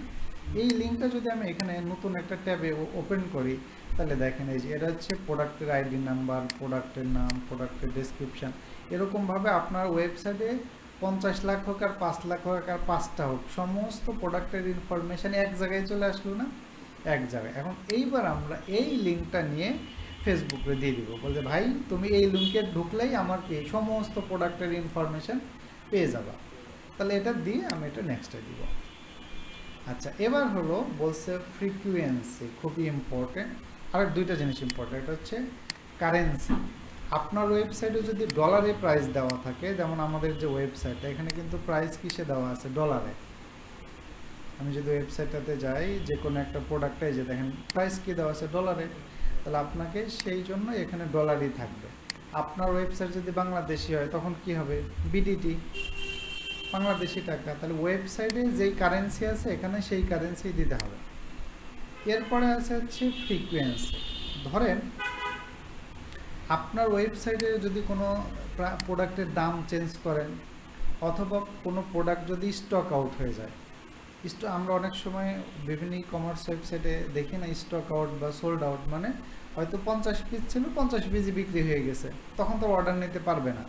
এই লিঙ্কটা যদি আমি এখানে নতুন একটা ট্যাবে ওপেন করি তাহলে দেখেন এই যে এটা হচ্ছে প্রোডাক্টের আইডি নাম্বার, প্রোডাক্টের নাম, প্রোডাক্টের ডেসক্রিপশান। এরকমভাবে আপনার ওয়েবসাইটে 50 লাখ হোক আর 5 লাখ হোক আর 5টা হোক, সমস্ত প্রোডাক্টের ইনফরমেশান এক জায়গায় চলে আসলো না, এক জায়গায়। এখন এইবার আমরা এই লিঙ্কটা নিয়ে ফেসবুকে দিয়ে দিব, বলতে ভাই তুমি এই লিঙ্কে ঢুকলেই আমার কি সমস্ত প্রোডাক্টের ইনফরমেশান পেয়ে যাবা। তাহলে এটা দিয়ে আমি এটা নেক্সটে দিব। আচ্ছা, এবার হলো বলছে ফ্রিকুয়েন্সি, খুবই ইম্পর্টেন্ট। আর দুইটা জিনিস ইম্পর্টেন্ট, এটা হচ্ছে কারেন্সি। আপনার ওয়েবসাইটে যদি ডলারে প্রাইস দেওয়া থাকে, যেমন আমাদের যে ওয়েবসাইটটা এখানে কিন্তু প্রাইস কিসে দেওয়া আছে, ডলারে। আমি যদি ওয়েবসাইটটাতে যাই, যে কোনো একটা প্রোডাক্টে যে দেখেন প্রাইস কি দেওয়া আছে, ডলারে। তাহলে আপনাকে সেই জন্য এখানে ডলারই থাকবে। আপনার ওয়েবসাইট যদি বাংলাদেশি হয় তখন কি হবে, বিডিটি, বাংলাদেশি টাকা। তাহলে ওয়েবসাইটে যেই কারেন্সি আছে এখানে সেই কারেন্সি দিতে হবে। এরপরে আছে হচ্ছে ফ্রিকুয়েন্সি। ধরেন আপনার ওয়েবসাইটে যদি কোনো প্রোডাক্টের দাম চেঞ্জ করেন, অথবা কোনো প্রোডাক্ট যদি স্টক আউট হয়ে যায়, আমরা অনেক সময় বিভিন্ন ই কমার্স ওয়েবসাইটে দেখি না, স্টক আউট বা সোল্ড আউট, মানে হয়তো 50 পিস ছিল, 50 পিসই বিক্রি হয়ে গেছে, তখন তো অর্ডার নিতে পারবে না।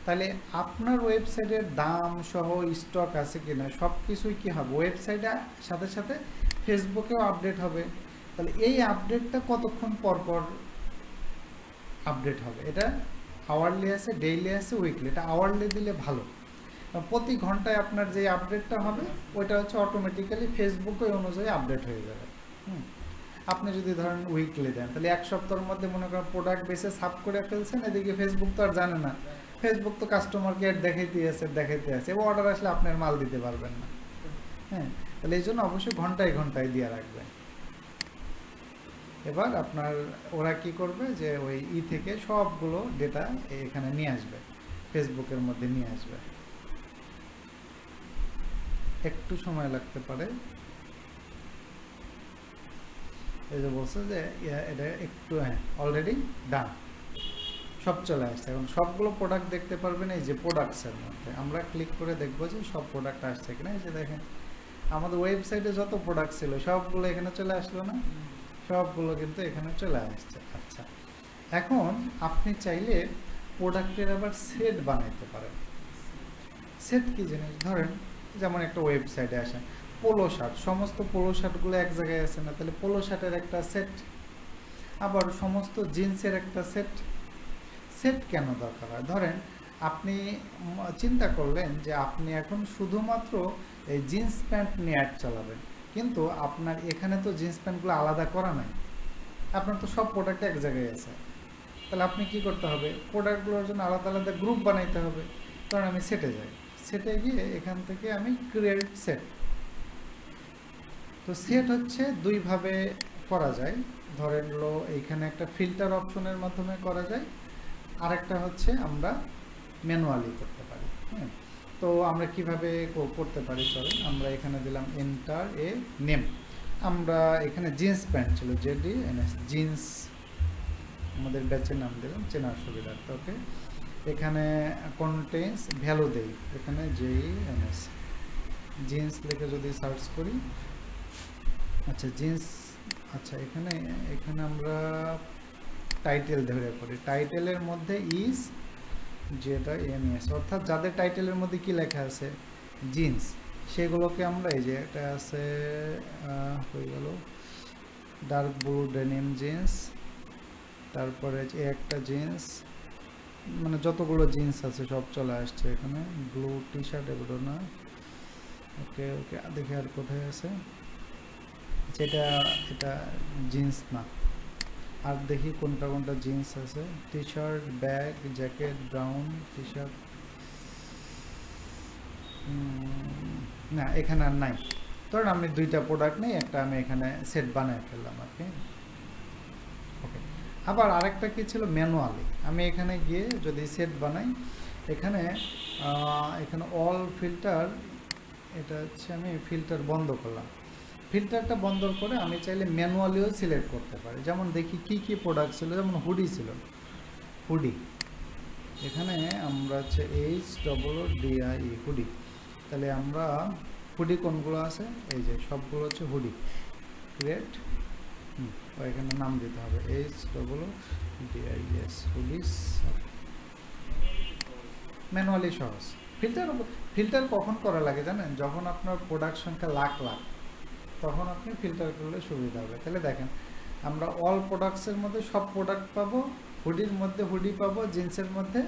তাহলে আপনার ওয়েবসাইটের দাম সহ স্টক আছে কিনা সব কিছুই কী হবে, ওয়েবসাইটের সাথে সাথে ফেসবুকেও আপডেট হবে। তাহলে এই আপডেটটা কতক্ষণ পর পর আপডেট হবে, এটা আওয়ারলি আছে, ডেইলি আছে, উইকলি। এটা আওয়ারলি দিলে ভালো, প্রতি ঘন্টায় আপনার যে আপডেটটা হবে ওইটা হচ্ছে অটোমেটিক্যালি ফেসবুকে অনুযায়ী আপডেট হয়ে যাবে। আপনি যদি ধরেন উইকলি দেন, তাহলে এক সপ্তাহের মধ্যে মনে করেন প্রোডাক্ট বেসে সাব করে ফেলছেন, এদিকে ফেসবুক তো আর জানে না, ফেসবুক তো কাস্টমারকে দেখাইতে আছে, এবার অর্ডার আসলে আপনার মাল দিতে পারবেন না। হ্যাঁ, তাহলে এই জন্য অবশ্যই ঘন্টায় ঘন্টায় দিয়ে রাখবেন। এবার আপনার ওরা কি করবে, যে ওই থেকে সবগুলো ডেটা এখানে নিয়ে আসবে, ফেসবুকের মধ্যে নিয়ে আসবে। একটু সময় লাগতে পারে, এই যে বলছে যে এটা একটু, হ্যাঁ অলরেডি ডান, সব চলে আসছে। এখন সবগুলো প্রোডাক্ট দেখতে পারবেন এই যে প্রোডাক্টসের মধ্যে। আমরা ক্লিক করে দেখবো যে সব প্রোডাক্ট আসছে কিনা। এই যে দেখেন আমাদের ওয়েবসাইটে যত প্রোডাক্ট ছিল সবগুলো এখানে চলে আসলো না, সবগুলো কিন্তু এখানে চলে আসছে। আচ্ছা, এখন আপনি চাইলে প্রোডাক্টের আবার সেট বানাইতে পারেন। সেট কি জিনিস, ধরেন যেমন একটা ওয়েবসাইটে আসেন, পোলো শার্ট, সমস্ত পোলো শার্টগুলো এক জায়গায় আছে না, তাহলে পোলো শার্টের একটা সেট, আবার সমস্ত জিন্সের একটা সেট। সেট কেন দরকার হয়, ধরেন আপনি চিন্তা করলেন যে আপনি এখন শুধুমাত্র এই জিন্স প্যান্ট নিয়ে অ্যাড চালাবেন, কিন্তু আপনার এখানে তো জিন্স প্যান্টগুলো আলাদা করা নাই, আপনার তো সব প্রোডাক্ট এক জায়গায় আছে। তাহলে আপনি কি করতে হবে, প্রোডাক্টগুলোর জন্য আলাদা আলাদা গ্রুপ বানাইতে হবে। কারণ আমি সেটে যাই, সেটে গিয়ে এখান থেকে আমি ক্রিয়েট সেট। তো সেট হচ্ছে দুইভাবে করা যায়, ধরেন হলো এইখানে একটা ফিল্টার অপশনের মাধ্যমে করা যায়, আরেকটা হচ্ছে আমরা ম্যানুয়ালি করতে পারি। হ্যাঁ, তো আমরা কিভাবে করতে পারি, চলেন আমরা এখানে দিলাম এন্টার এ নেম। আমরা এখানে জিন্স প্যান্ট ছিল, JDNS জিন্স, আমাদের ব্যাচের নাম দিলাম চেনার সুবিধার্থে। ওকে, এখানে কন্টেন্স ভ্যালু দেই, এখানে JNS জিন্স লিখে যদি সার্চ করি, আচ্ছা জিন্স, আচ্ছা এখানে আমরা টাইটেল ধরে করি, টাইটেলের মধ্যে ইজ, যেটা NS, অর্থাৎ যাদের টাইটেলের মধ্যে কি লেখা আছে জিন্স, সেগুলোকে আমরা এই যে এটা আছে হয়ে গেল ডার্ক ব্লু ডেনিম জিন্স, তারপরে একটা জিন্স, মানে যতগুলো জিন্স আছে সব চলে আসছে এখানে। ব্লু টি শার্ট এগুলো না, ওকে ওকে দেখি আর কোথায় আছে, যেটা এটা জিন্স না, আর দেখি কোনটা কোনটা জিন্স আছে, T shirt, bag, jacket, brown T shirt, না এখানে আর নাই। ধরুন আমি দুইটা প্রোডাক্ট নেই, একটা আমি এখানে সেট বানায় ফেললাম আর কি। ওকে, আবার আরেকটা কি ছিল, ম্যানুয়ালি। আমি এখানে গিয়ে যদি সেট বানাই, এখানে এখানে অল ফিল্টার, এটা হচ্ছে আমি ফিল্টার বন্ধ করলাম। ফিল্টারটা বন্ধ করে আমি চাইলে ম্যানুয়ালিও সিলেক্ট করতে পারি। যেমন দেখি কি কি প্রোডাক্ট ছিল, যেমন হুডি ছিল, হুডি, এখানে আমরা হচ্ছে HOODIE হুডি। তাহলে আমরা হুডি কোনগুলো আছে, এই যে সবগুলো হচ্ছে হুডি। ক্রিয়েট, এখানে নাম দিতে হবে HOODIES হুডিস। ম্যানুয়ালি সহজ। ফিল্টার কখন করা লাগে জানেন, যখন আপনার প্রোডাক্ট সংখ্যা লাখ লাখ, তখন আপনি ফিল্টার করলে সুবিধা হবে। তাহলে দেখেন, আমরা অল প্রোডাক্টসের মধ্যে সব প্রোডাক্ট পাবো, হুডির মধ্যে হুডি পাবো, জিন্সের মধ্যে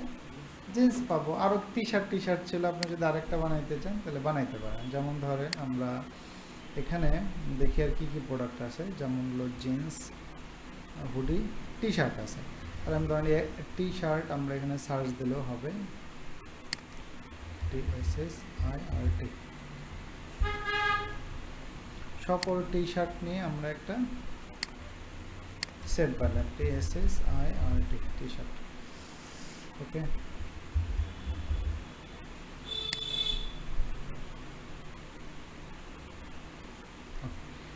জিন্স পাবো। আরও টি শার্ট ছিল, আপনি যদি আরেকটা বানাইতে চান তাহলে বানাইতে পারেন। যেমন ধরেন আমরা এখানে দেখি আর কি কি প্রোডাক্ট আছে, যেমন হলো জিন্স, হুডি, টি শার্ট আছে। আর আমি ধরেন টি শার্ট আমরা এখানে সার্চ দিলেও হবে, TSSIRT, সকল টি শার্ট নিয়ে আমরা একটা সেট বানালাম, TSSIRT টি শার্ট। ওকে,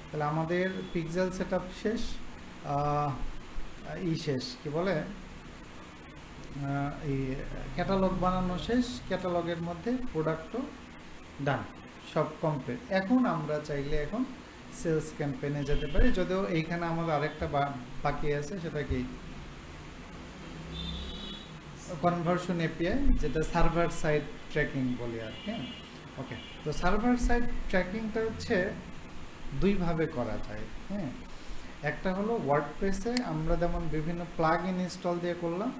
তাহলে আমাদের পিক্সেল সেটআপ শেষ, শেষ কি বলে, এই ক্যাটালগ বানানো শেষ, ক্যাটালগের মধ্যে প্রোডাক্টও ডান, সব কমপ্লিট। এখন আমরা চাইলে এখন সেলস ক্যাম্পেইনে যেতে পারি, যদিও এইখানে আমাদের আরেকটা বাকি আছে, সেটা কি কনভার্সন এপিআই, যেটা সার্ভার সাইড ট্র্যাকিং বলি আর কি। ওকে, তো সার্ভার সাইড ট্র্যাকিংটা হচ্ছে দুইভাবে করা যায়। হ্যাঁ, একটা হলো ওয়ার্ডপ্রেসে আমরা যেমন বিভিন্ন প্লাগ ইন ইনস্টল দিয়ে করলাম,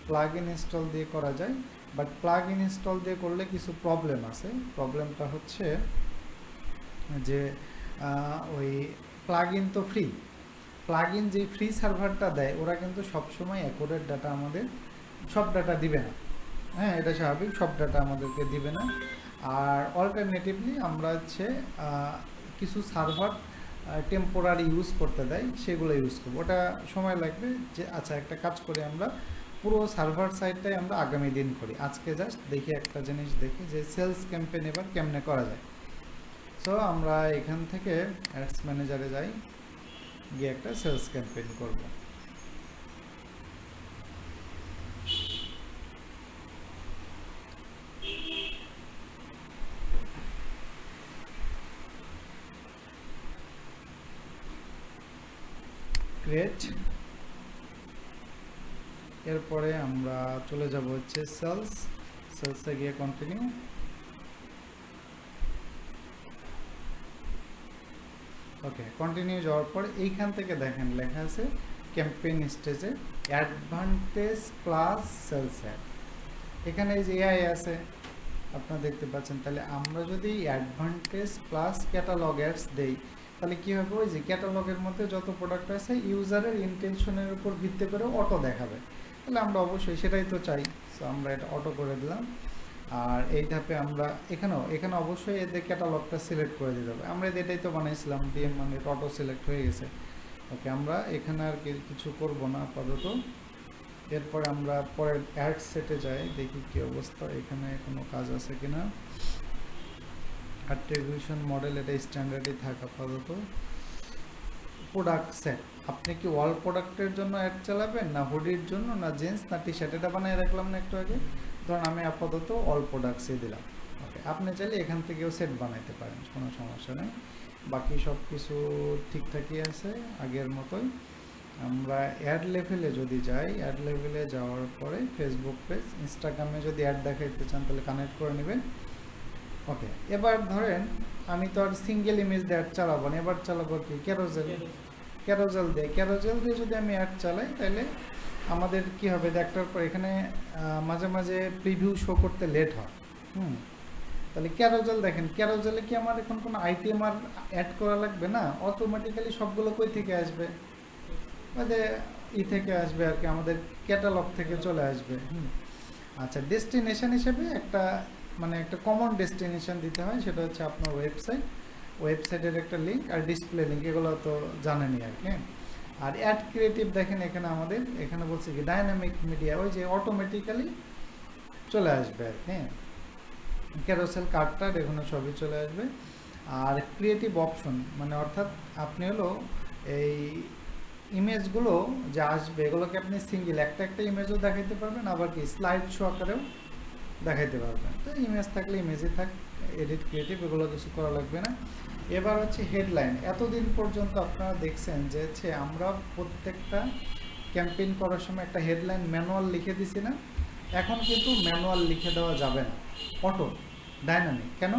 প্লাগ ইন ইনস্টল দিয়ে করা যায়, বাট প্লাগ ইন ইনস্টল দিয়ে করলে কিছু প্রবলেম আছে। প্রবলেমটা হচ্ছে যে ওই প্লাগ ইন তো ফ্রি, প্লাগ ইন যে ফ্রি সার্ভারটা দেয় ওরা কিন্তু সবসময় অ্যাকুরেট ডাটা আমাদের সব ডাটা দিবে না। হ্যাঁ, এটা স্বাভাবিক, সব ডাটা আমাদেরকে দিবে না। আর অল্টারনেটিভলি আমরা হচ্ছে কিছু সার্ভার টেম্পোরারি ইউজ করতে দেয়, সেগুলো ইউজ করবো, ওটা সময় লাগবে। যে আচ্ছা, একটা কাজ করি, আমরা পুরো সার্ভার সাইডটাই আমরা আগামী দিন করি। আজকে জাস্ট দেখি একটা জিনিস, দেখি যে সেলস ক্যাম্পেইন এবার কেমনে করা যায়। সো আমরা এখান থেকে অ্যাডস ম্যানেজারে যাই, গিয়ে একটা সেলস ক্যাম্পেইন করব। ক্রিয়েট, এরপরে আমরা চলে যাব হচ্ছে সেলসে গিয়ে কন্টিনিউ। ওকে, কন্টিনিউ যাওয়ার পর এইখান থেকে দেখেন লেখা আছে ক্যাম্পেইন স্টেজে অ্যাডভান্টেজ প্লাস সেলস অ্যাড। এখানে এই যে এআই আছে আপনারা দেখতে পাচ্ছেন। তাহলে আমরা যদি অ্যাডভান্টেজ প্লাস ক্যাটালগ অ্যাডস দেই, তাহলে কী হবে, ওই যে ক্যাটালগের মধ্যে যত প্রোডাক্ট আছে ইউজারের ইন্টেনশনের উপর ভিত্তি করে অটো দেখাবে। তাহলে আমরা অবশ্যই সেটাই তো চাই, সো আমরা এটা অটো করে দিলাম। আর এই ধাপে আমরা এখানে অবশ্যই এদের ক্যাটালগটা সিলেক্ট করে দিতে হবে। আমরা এটাই তো বানাইছিলাম, ডিএম মানে অটো সিলেক্ট হয়ে গেছে। ওকে, আমরা এখানে আর কিছু করব না আপাতত। এরপরে আমরা পরের অ্যাড সেটে যাই, দেখি কি অবস্থা, এখানে কোনো কাজ আছে কিনা। অ্যাট্রিবিউশন মডেল, এটা স্ট্যান্ডার্ডই থাক আপাতত। প্রোডাক্ট সেট, আপনি কি অল প্রোডাক্টের জন্য অ্যাড চালাবেন, না হুডির জন্য, না জিন্স, না টি শার্ট, এটা বানিয়ে রাখলাম না একটু আগে। ধরুন আমি আপাতত অল প্রোডাক্টসই দিলাম। ওকে, আপনি চাইলে এখান থেকেও সেট বানাইতে পারেন, কোনো সমস্যা নেই। বাকি সব কিছু ঠিকঠাকই আছে আগের মতোই। আমরা অ্যাড লেভেলে যদি যাই, অ্যাড লেভেলে যাওয়ার পরে ফেসবুক পেজ, ইনস্টাগ্রামে যদি অ্যাড দেখাইতে চান তাহলে কানেক্ট করে নেবেন। ওকে, এবার ধরেন আমি তো আর সিঙ্গেল ইমেজ দিয়ে অ্যাড চালাবো না, এবার চালাবো কি ক্যারোজেল দিয়ে যদি আমি অ্যাড চালাই, তাহলে আমাদের কি হবে, একটার পর এখানে মাঝে মাঝে প্রিভিউ শো করতে লেট হয়। তাহলে ক্যারোজেল দেখেন, ক্যারোজেলে কি আমার এখন কোনো আইটেম আর অ্যাড করা লাগবে না, অটোমেটিক্যালি সবগুলো কই থেকে আসবে, মানে থেকে আসবে আর কি, আমাদের ক্যাটালগ থেকে চলে আসবে। আচ্ছা, ডেস্টিনেশন হিসেবে একটা কমন ডেস্টিনেশন দিতে হয়, সেটা হচ্ছে আপনার ওয়েবসাইটের একটা লিঙ্ক আর ডিসপ্লে লিঙ্ক, এগুলো তো জানেনই আর কি। আর অ্যাড ক্রিয়েটিভ দেখেন এখানে আমাদের এখানে বলছে কি ডাইনামিক মিডিয়া, ওই যে অটোমেটিক্যালি চলে আসবে আর কি, হ্যাঁ ক্যারোসেল কার্ডটা এখানে সবই চলে আসবে। আর ক্রিয়েটিভ অপশন মানে অর্থাৎ আপনি হলো এই ইমেজগুলো যে আসবে এগুলোকে আপনি সিঙ্গেল একটা একটা ইমেজও দেখাইতে পারবেন, আবার কি স্লাইড শো আকারেও দেখাইতে পারবেন। তো ইমেজ থাকলে ইমেজে থাক, এডিট ক্রিয়েটিভ এগুলো কিছু করা লাগবে না। এবার হচ্ছে হেডলাইন। এতদিন পর্যন্ত আপনারা দেখছেন যে হচ্ছে আমরা প্রত্যেকটা ক্যাম্পেইন করার সময় একটা হেডলাইন ম্যানুয়াল লিখে দিছি না, এখন কিন্তু ম্যানুয়াল লিখে দেওয়া যাবে না, অটো ডাইনামিক। কেন?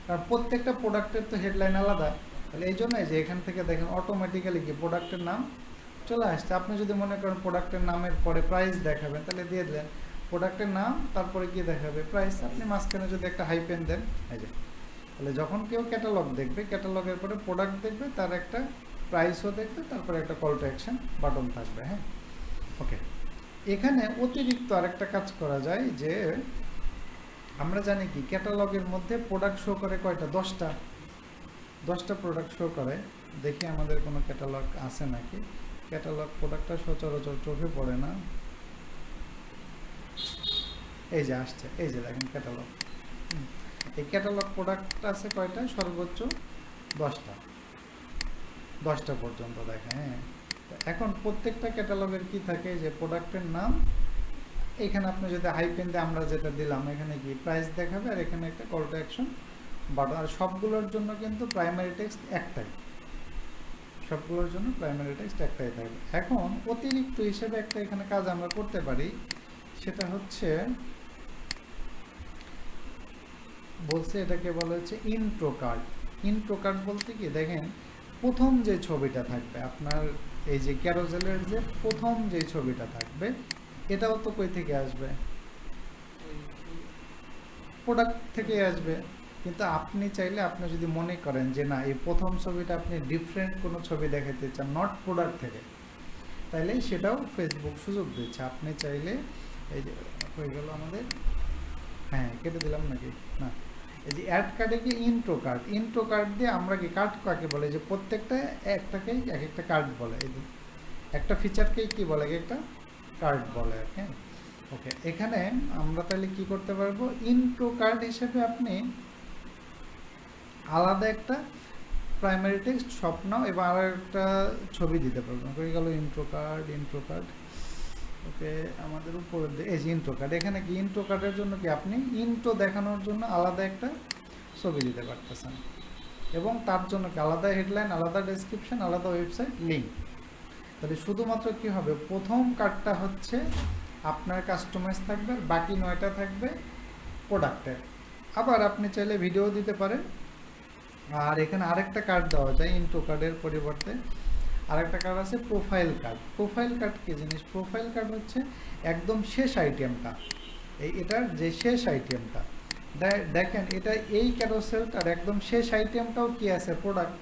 কারণ প্রত্যেকটা প্রোডাক্টের তো হেডলাইন আলাদা, তাহলে এই জন্যই যে এখান থেকে দেখেন অটোমেটিক্যালি কি প্রোডাক্টের নাম চলে আসছে। আপনি যদি মনে করেন প্রোডাক্টের নামের পরে প্রাইস দেখাবেন, তাহলে দিয়ে দিলেন প্রোডাক্টের নাম তারপরে কি দেখাবে প্রাইস, আপনি মাঝখানে যদি একটা হাইপেন দেন এই যে, তাহলে যখন কেউ ক্যাটালগ দেখবে, ক্যাটালগের পরে প্রোডাক্ট দেখবে, তার একটা প্রাইসও দেখবে, তারপরে একটা কল টু অ্যাকশন বাটন থাকবে। হ্যাঁ ওকে, এখানে অতিরিক্ত আরেকটা কাজ করা যায় যে আমরা জানি কি ক্যাটালগের মধ্যে প্রোডাক্ট শো করে কয়টা, 10টা প্রোডাক্ট শো করে। দেখি আমাদের কোনো ক্যাটালগ আছে নাকি, ক্যাটালগ প্রোডাক্টটা সচরাচর চোখে পড়ে না, এই যে আসছে, এই যে দেখেন ক্যাটালগ, এই ক্যাটালগ প্রোডাক্ট আছে কয়টা, সর্বোচ্চ 10টা পর্যন্ত দেখেন। হ্যাঁ এখন প্রত্যেকটা ক্যাটালগের কি থাকে যে প্রোডাক্টের নাম, এখানে আপনি যদি হাইপেন দিয়ে আমরা যেটা দিলাম এখানে কি প্রাইস দেখাবে, আর এখানে একটা কল টু অ্যাকশন বাটন। আর সবগুলোর জন্য কিন্তু প্রাইমারি টেক্সট একটাই, সবগুলোর জন্য প্রাইমারি টেক্সট একটাই থাকবে। এখন অতিরিক্ত হিসেবে একটা এখানে কাজ আমরা করতে পারি, সেটা হচ্ছে বলছে এটাকে বলা হচ্ছে ইন্ট্রো কার্ড। ইন্ট্রো কার্ড বলতে কি দেখেন প্রথম যে ছবিটা থাকবে আপনার এই যে ক্যারোসেলের যে প্রথম যে ছবিটা থাকবে, এটাও তো কই থেকে আসবে, প্রোডাক্ট থেকে আসবে। কিন্তু আপনি চাইলে আপনি যদি মনে করেন যে না এই প্রথম ছবিটা আপনি ডিফারেন্ট কোনো ছবি দেখাতে চান, নট প্রোডাক্ট থেকে, তাইলে সেটাও ফেসবুক সুযোগ দিচ্ছে। আপনি চাইলে এই যে হয়ে গেল আমাদের, হ্যাঁ কেটে দিলাম নাকি না, এই যে অ্যাড কার্ডে কি ইন্ট্রো কার্ড, ইন্ট্রো কার্ড দিয়ে আমরা কি কার্ড কাকে বলে, যে প্রত্যেকটা একটাকেই এক একটা কার্ড বলে, এই একটা ফিচারকেই কি বলে একটা কার্ড বলে। হ্যাঁ ওকে, এখানে আমরা তাহলে কি করতে পারবো, ইন্ট্রো কার্ড হিসেবে আপনি আলাদা একটা প্রাইমারি টেক্সট স্বপ্ন এবং আর একটা ছবি দিতে পারবেন। হয়ে গেল ইন্ট্রো কার্ড। ওকে, আমাদের উপরে এই যে ইন্ট্রো কার্ড, এখানে কি ইন্ট্রো কার্ডের জন্য কি আপনি ইন্ট্রো দেখানোর জন্য আলাদা একটা ছবি দিতে পারতেছেন, এবং তার জন্য কি আলাদা হেডলাইন, আলাদা ডেসক্রিপশন, আলাদা ওয়েবসাইট লিঙ্ক। তাহলে শুধুমাত্র কি হবে, প্রথম কার্ডটা হচ্ছে আপনার কাস্টমাইজ থাকবে, আর বাকি 9টা থাকবে প্রোডাক্টের। আবার আপনি চাইলে ভিডিও দিতে পারেন। আর এখানে আরেকটা কার্ড দেওয়া যায় ইন্ট্রো কার্ডের পরিবর্তে, আরেকটা কার্ড আছে প্রোফাইল কার্ড। প্রোফাইল কার্ড কি জিনিস, প্রোফাইল কার্ড হচ্ছে একদম শেষ আইটেমটা, এটার যে শেষ আইটেমটা দেখেন, এটা এই ক্যারোসেলটার একদম শেষ আইটেমটাও কি আছে প্রোডাক্ট।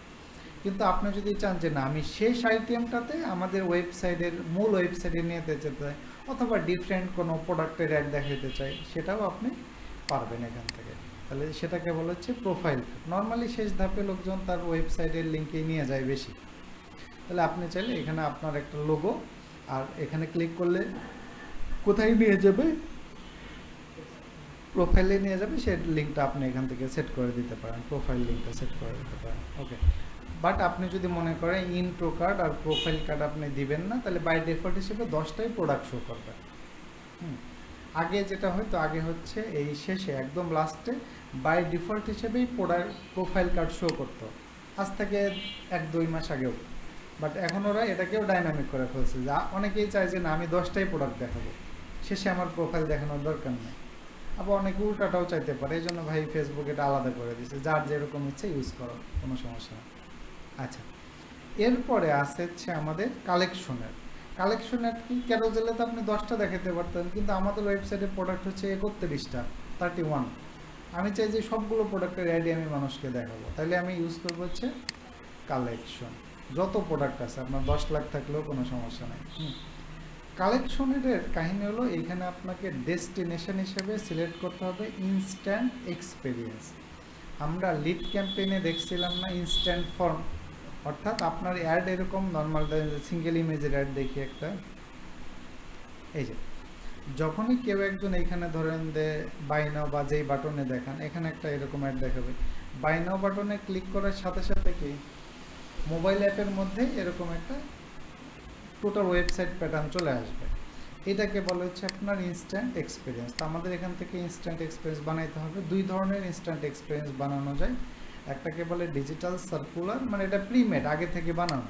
কিন্তু আপনি যদি চান যে না আমি শেষ আইটেমটাতে আমাদের ওয়েবসাইটের মূল ওয়েবসাইটে নিয়ে যেতে চাই, অথবা ডিফারেন্ট কোনো প্রোডাক্টের অ্যাড দেখাতে চাই, সেটাও আপনি পারবেন এখান থেকে। তাহলে সেটাকে বলা হচ্ছে প্রোফাইল। নর্মালি শেষ ধাপে লোকজন তার ওয়েবসাইটের লিঙ্কে নিয়ে যায় বেশি। তাহলে আপনি চাইলে এখানে আপনার একটা লোগো, আর এখানে ক্লিক করলে কোথায় নিয়ে যাবে, প্রোফাইলে নিয়ে যাবে, সেই লিঙ্কটা আপনি এখান থেকে সেট করে দিতে পারেন, প্রোফাইল লিঙ্কটা সেট করে দিতে পারেন। ওকে, বাট আপনি যদি মনে করেন ইন্ট্রো কার্ড আর প্রোফাইল কার্ড আপনি দিবেন না, তাহলে বাই ডিফল্ট হিসেবে 10টাই প্রোডাক্ট শো করবে। আগে যেটা হয়তো আগে হচ্ছে এই শেষে একদম লাস্টে বাই ডিফল্ট হিসেবেই প্রোফাইল কার্ড শো করতো, আজ থেকে 1-2 মাস আগেও। বাট এখন ওরা এটাকেও ডাইনামিক করে ফেলছে, যা অনেকেই চায় যে না আমি 10টাই প্রোডাক্ট দেখাবো, শেষে আমার প্রোফাইল দেখানোর দরকার নেই। আবার অনেকে উল্টাটাও চাইতে পারে, এই জন্য ভাই ফেসবুক এটা আলাদা করে দিচ্ছে, যার যেরকম ইচ্ছে ইউজ করো, কোনো সমস্যা নেই। আচ্ছা, এরপরে আসছে আমাদের কালেকশনের কি, ক্যারোসেলে তো আপনি 10টা দেখাতে পারতেন, কিন্তু আমাদের ওয়েবসাইটে প্রোডাক্ট হচ্ছে 31টা, 31। আমি চাই যে সবগুলো প্রোডাক্টের অ্যাডই আমি মানুষকে দেখাবো, তাহলে আমি ইউজ করবো হচ্ছে কালেকশন। যত প্রোডাক্ট আছে আপনার 10 লাখ থাকলেও কোনো সমস্যা নেই। কালেকশনের কাহিনী হলো এইখানে আপনাকে ডেস্টিনেশন হিসেবে সিলেক্ট করতে হবে ইনস্ট্যান্ট এক্সপিরিয়েন্স। আমরা লিড ক্যাম্পেইনে দেখছিলাম না ইনস্ট্যান্ট ফর্ম, অর্থাৎ আপনার অ্যাড এরকম নর্মাল সিঙ্গেল ইমেজের অ্যাড দেখি একটা, এই যে যখনই কেউ একজন এইখানে ধরেন যে বাই নাও বা যেই বাটনে দেখান এখানে একটা এরকম অ্যাড দেখাবে, বাই নাও বাটনে ক্লিক করার সাথে সাথে কি মোবাইল অ্যাপের মধ্যে এরকম একটা টোটাল ওয়েবসাইট প্যাটার্ন চলে আসবে। এটাকে বলা হচ্ছে আপনার ইনস্ট্যান্ট এক্সপিরিয়েন্স। তো আমাদের এখান থেকে ইনস্ট্যান্ট এক্সপিরিয়েন্স বানাইতে হবে। দুই ধরনের ইনস্ট্যান্ট এক্সপিরিয়েন্স বানানো যায়, একটাকে বলে ডিজিটাল সার্কুলার, মানে এটা প্রিমেড আগে থেকে বানানো,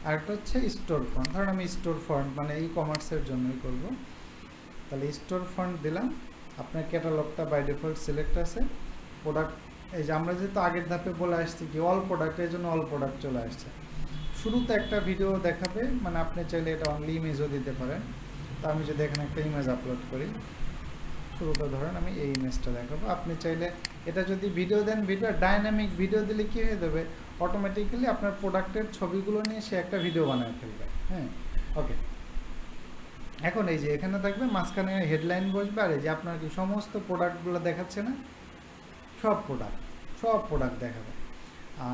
আর একটা হচ্ছে স্টোর ফন্ট। ধরুন আমি স্টোর ফন্ট মানে ই কমার্সের জন্যই করব, তাহলে স্টোর ফন্ট দিলাম। আপনার ক্যাটালগটা বাই ডিফল্ট সিলেক্ট আছে, প্রোডাক্ট এই যে আমরা যেহেতু আগের ধাপে বলে আসছি কি অল প্রোডাক্ট, এই জন্য অল প্রোডাক্ট চলে আসছে। শুরুতে একটা ভিডিও দেখাবে, মানে আপনি চাইলে এটা অনলি ইমেজও দিতে পারেন। তো আমি যদি এখানে একটা ইমেজ আপলোড করি, শুরুতে ধরেন আমি এই ইমেজটা দেখাবো। আপনি চাইলে এটা যদি ভিডিও দেন, ভিডিও ডাইনামিক ভিডিও দিলে কী হয়ে যাবে, অটোমেটিক্যালি আপনার প্রোডাক্টের ছবিগুলো নিয়ে সে একটা ভিডিও বানায় ফেলবে। হ্যাঁ, ওকে। এখন এই যে এখানে থাকবে মাঝখানে হেডলাইন বসবে, আর এই যে আপনার কি সমস্ত প্রোডাক্টগুলো দেখাচ্ছে না, সব প্রোডাক্ট দেখাবে।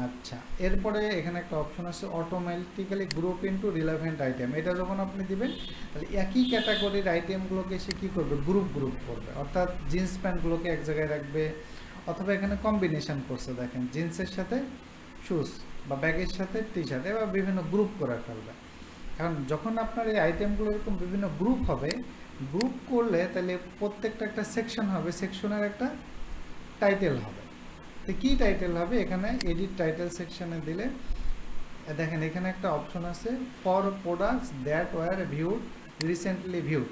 আচ্ছা, এরপরে এখানে একটা অপশন আছে automatically group into relevant item. এটা যখন আপনি দিবেন তাহলে একই ক্যাটাগরির আইটেমগুলোকে সে কী করবে, গ্রুপ করবে। অর্থাৎ জিন্স প্যান্টগুলোকে এক জায়গায় রাখবে, অথবা এখানে কম্বিনেশন করছে দেখেন, জিন্সের সাথে শুজ বা ব্যাগের সাথে টি শার্ট, এবার বিভিন্ন গ্রুপ করে ফেলবে। এখন যখন আপনার এই আইটেমগুলো এরকম বিভিন্ন গ্রুপ হবে, গ্রুপ করলে তাহলে প্রত্যেকটা একটা সেকশন হবে, সেকশনের একটা টাইটেল হবে। তো কী টাইটেল হবে, এখানে এডিট টাইটেল সেকশনে দিলে দেখেন এখানে একটা অপশন আছে for products that were viewed recently viewed.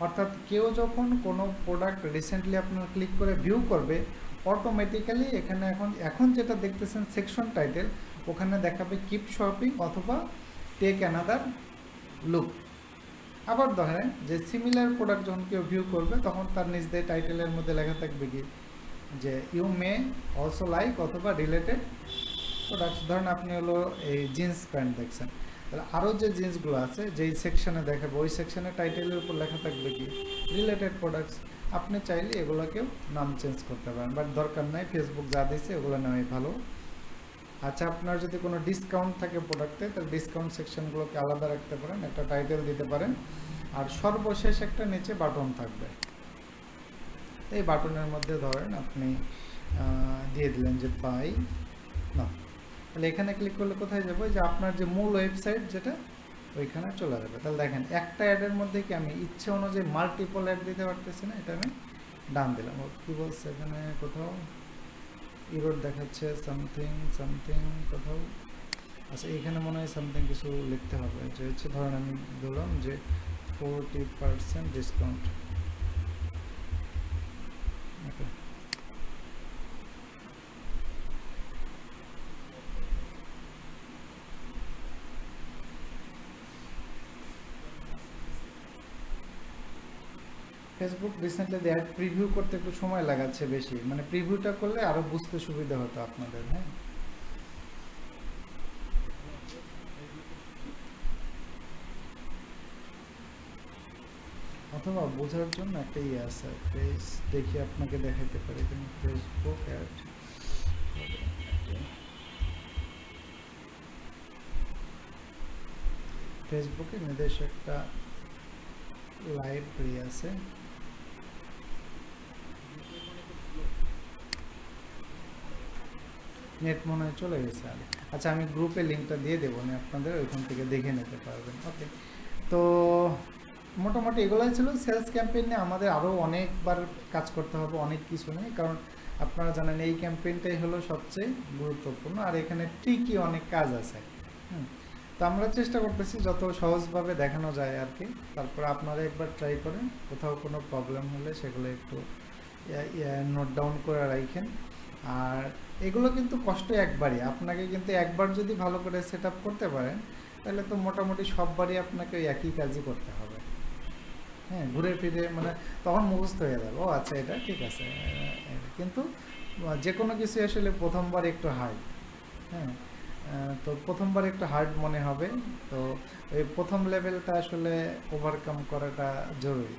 অর্থাৎ কেউ যখন কোনো প্রোডাক্ট রিসেন্টলি আপনার ক্লিক করে ভিউ করবে, অটোমেটিক্যালি এখানে এখন যেটা দেখতেছেন সেকশন টাইটেল, ওখানে দেখাবে কিপ শপিং অথবা টেক অ্যানাদার লুক। আবার ধরেন যে সিমিলার প্রোডাক্ট যখন কেউ ভিউ করবে, তখন তার নিজ দিয়ে টাইটেলের মধ্যে লেখা থাকবে কি যে ইউ মে অলসো লাইক অথবা রিলেটেড প্রোডাক্টস। ধরেন আপনি হলো এই জিন্স প্যান্ট দেখছেন, তাহলে আরও যে জিন্সগুলো আছে যেই সেকশনে দেখাবে, ওই সেকশনে টাইটেলের উপর লেখা থাকবে কি রিলেটেড প্রোডাক্টস। আপনি চাইলে এগুলোকেও নাম চেঞ্জ করতে পারেন, বাট দরকার নাই, ফেসবুক যা দিয়েছে ওগুলো নেওয়াই ভালো। আচ্ছা, আপনার যদি কোনো ডিসকাউন্ট থাকে প্রোডাক্টে, তাহলে ডিসকাউন্ট সেকশনগুলোকে আলাদা রাখতে পারেন, একটা টাইটেল দিতে পারেন, আর সর্বশেষ একটা নিচে বাটন থাকবে। এই বাটনের মধ্যে ধরেন আপনি দিয়ে দিলেন যে বাই না, তাহলে এখানে ক্লিক করলে কোথায় যাবো, যে আপনার যে মূল ওয়েবসাইট যেটা ওইখানে চলে যাবে। তাহলে দেখেন একটা অ্যাডের মধ্যে কি আমি ইচ্ছে অনুযায়ী মাল্টিপল অ্যাড দিতে পারতেছি না, এটা আমি ডান দিলাম। কী বলছে এখানে, কোথাও ইরোড দেখাচ্ছে সামথিং কোথাও। আচ্ছা, এখানে মনে হয় সামথিং কিছু লিখতে হবে, যে হচ্ছে ধরেন আমি বললাম যে 40% ডিসকাউন্ট। ওকে, ফেসবুক রিসেন্টলি অ্যাড প্রিভিউ করতে একটু সময় লাগাচ্ছে বেশি, মানে প্রিভিউটা করলে আরও বুঝতে সুবিধা হতো আপনাদের। হ্যাঁ, অথবা বোঝার জন্য একটা ইয়ে আছে, পেজ দেখি আপনাকে দেখাতে পারি। এখানে ফেসবুক অ্যাড, ফেসবুকে নিজস্ব একটা লাইব্রেরি আছে। নেট মনে হয় চলে গেছে। আচ্ছা, আমি গ্রুপে লিঙ্কটা দিয়ে দেবো, আমি আপনাদের ওইখান থেকে দেখে নিতে পারবেন। ওকে, তো মোটামুটি এগুলোই ছিল সেলস ক্যাম্পেইনে। আমাদের আরও অনেকবার কাজ করতে হবে, অনেক কিছু নেই, কারণ আপনারা জানেন এই ক্যাম্পেইনটাই হলো সবচেয়ে গুরুত্বপূর্ণ, আর এখানে ট্রিকি অনেক কাজ আছে। তো আমরা চেষ্টা করতেছি যত সহজভাবে দেখানো যায় আর কি। তারপর আপনারা একবার ট্রাই করেন, কোথাও কোনো প্রবলেম হলে সেগুলো একটু নোট ডাউন করে রাখেন। আর এগুলো কিন্তু কষ্ট একবারই, আপনাকে কিন্তু একবার যদি ভালো করে সেট আপ করতে পারেন, তাহলে তো মোটামুটি সববারই আপনাকে ওই একই কাজই করতে হবে। হ্যাঁ, ঘুরে ফিরে মানে তখন মুখস্থ হয়ে যাবে, ও আচ্ছা এটা ঠিক আছে। কিন্তু যে কোনো কিছু আসলে প্রথমবার একটু হার্ড। হ্যাঁ, তো প্রথমবার একটু হার্ড মনে হবে, তো এই প্রথম লেভেলটা আসলে ওভারকাম করাটা জরুরি।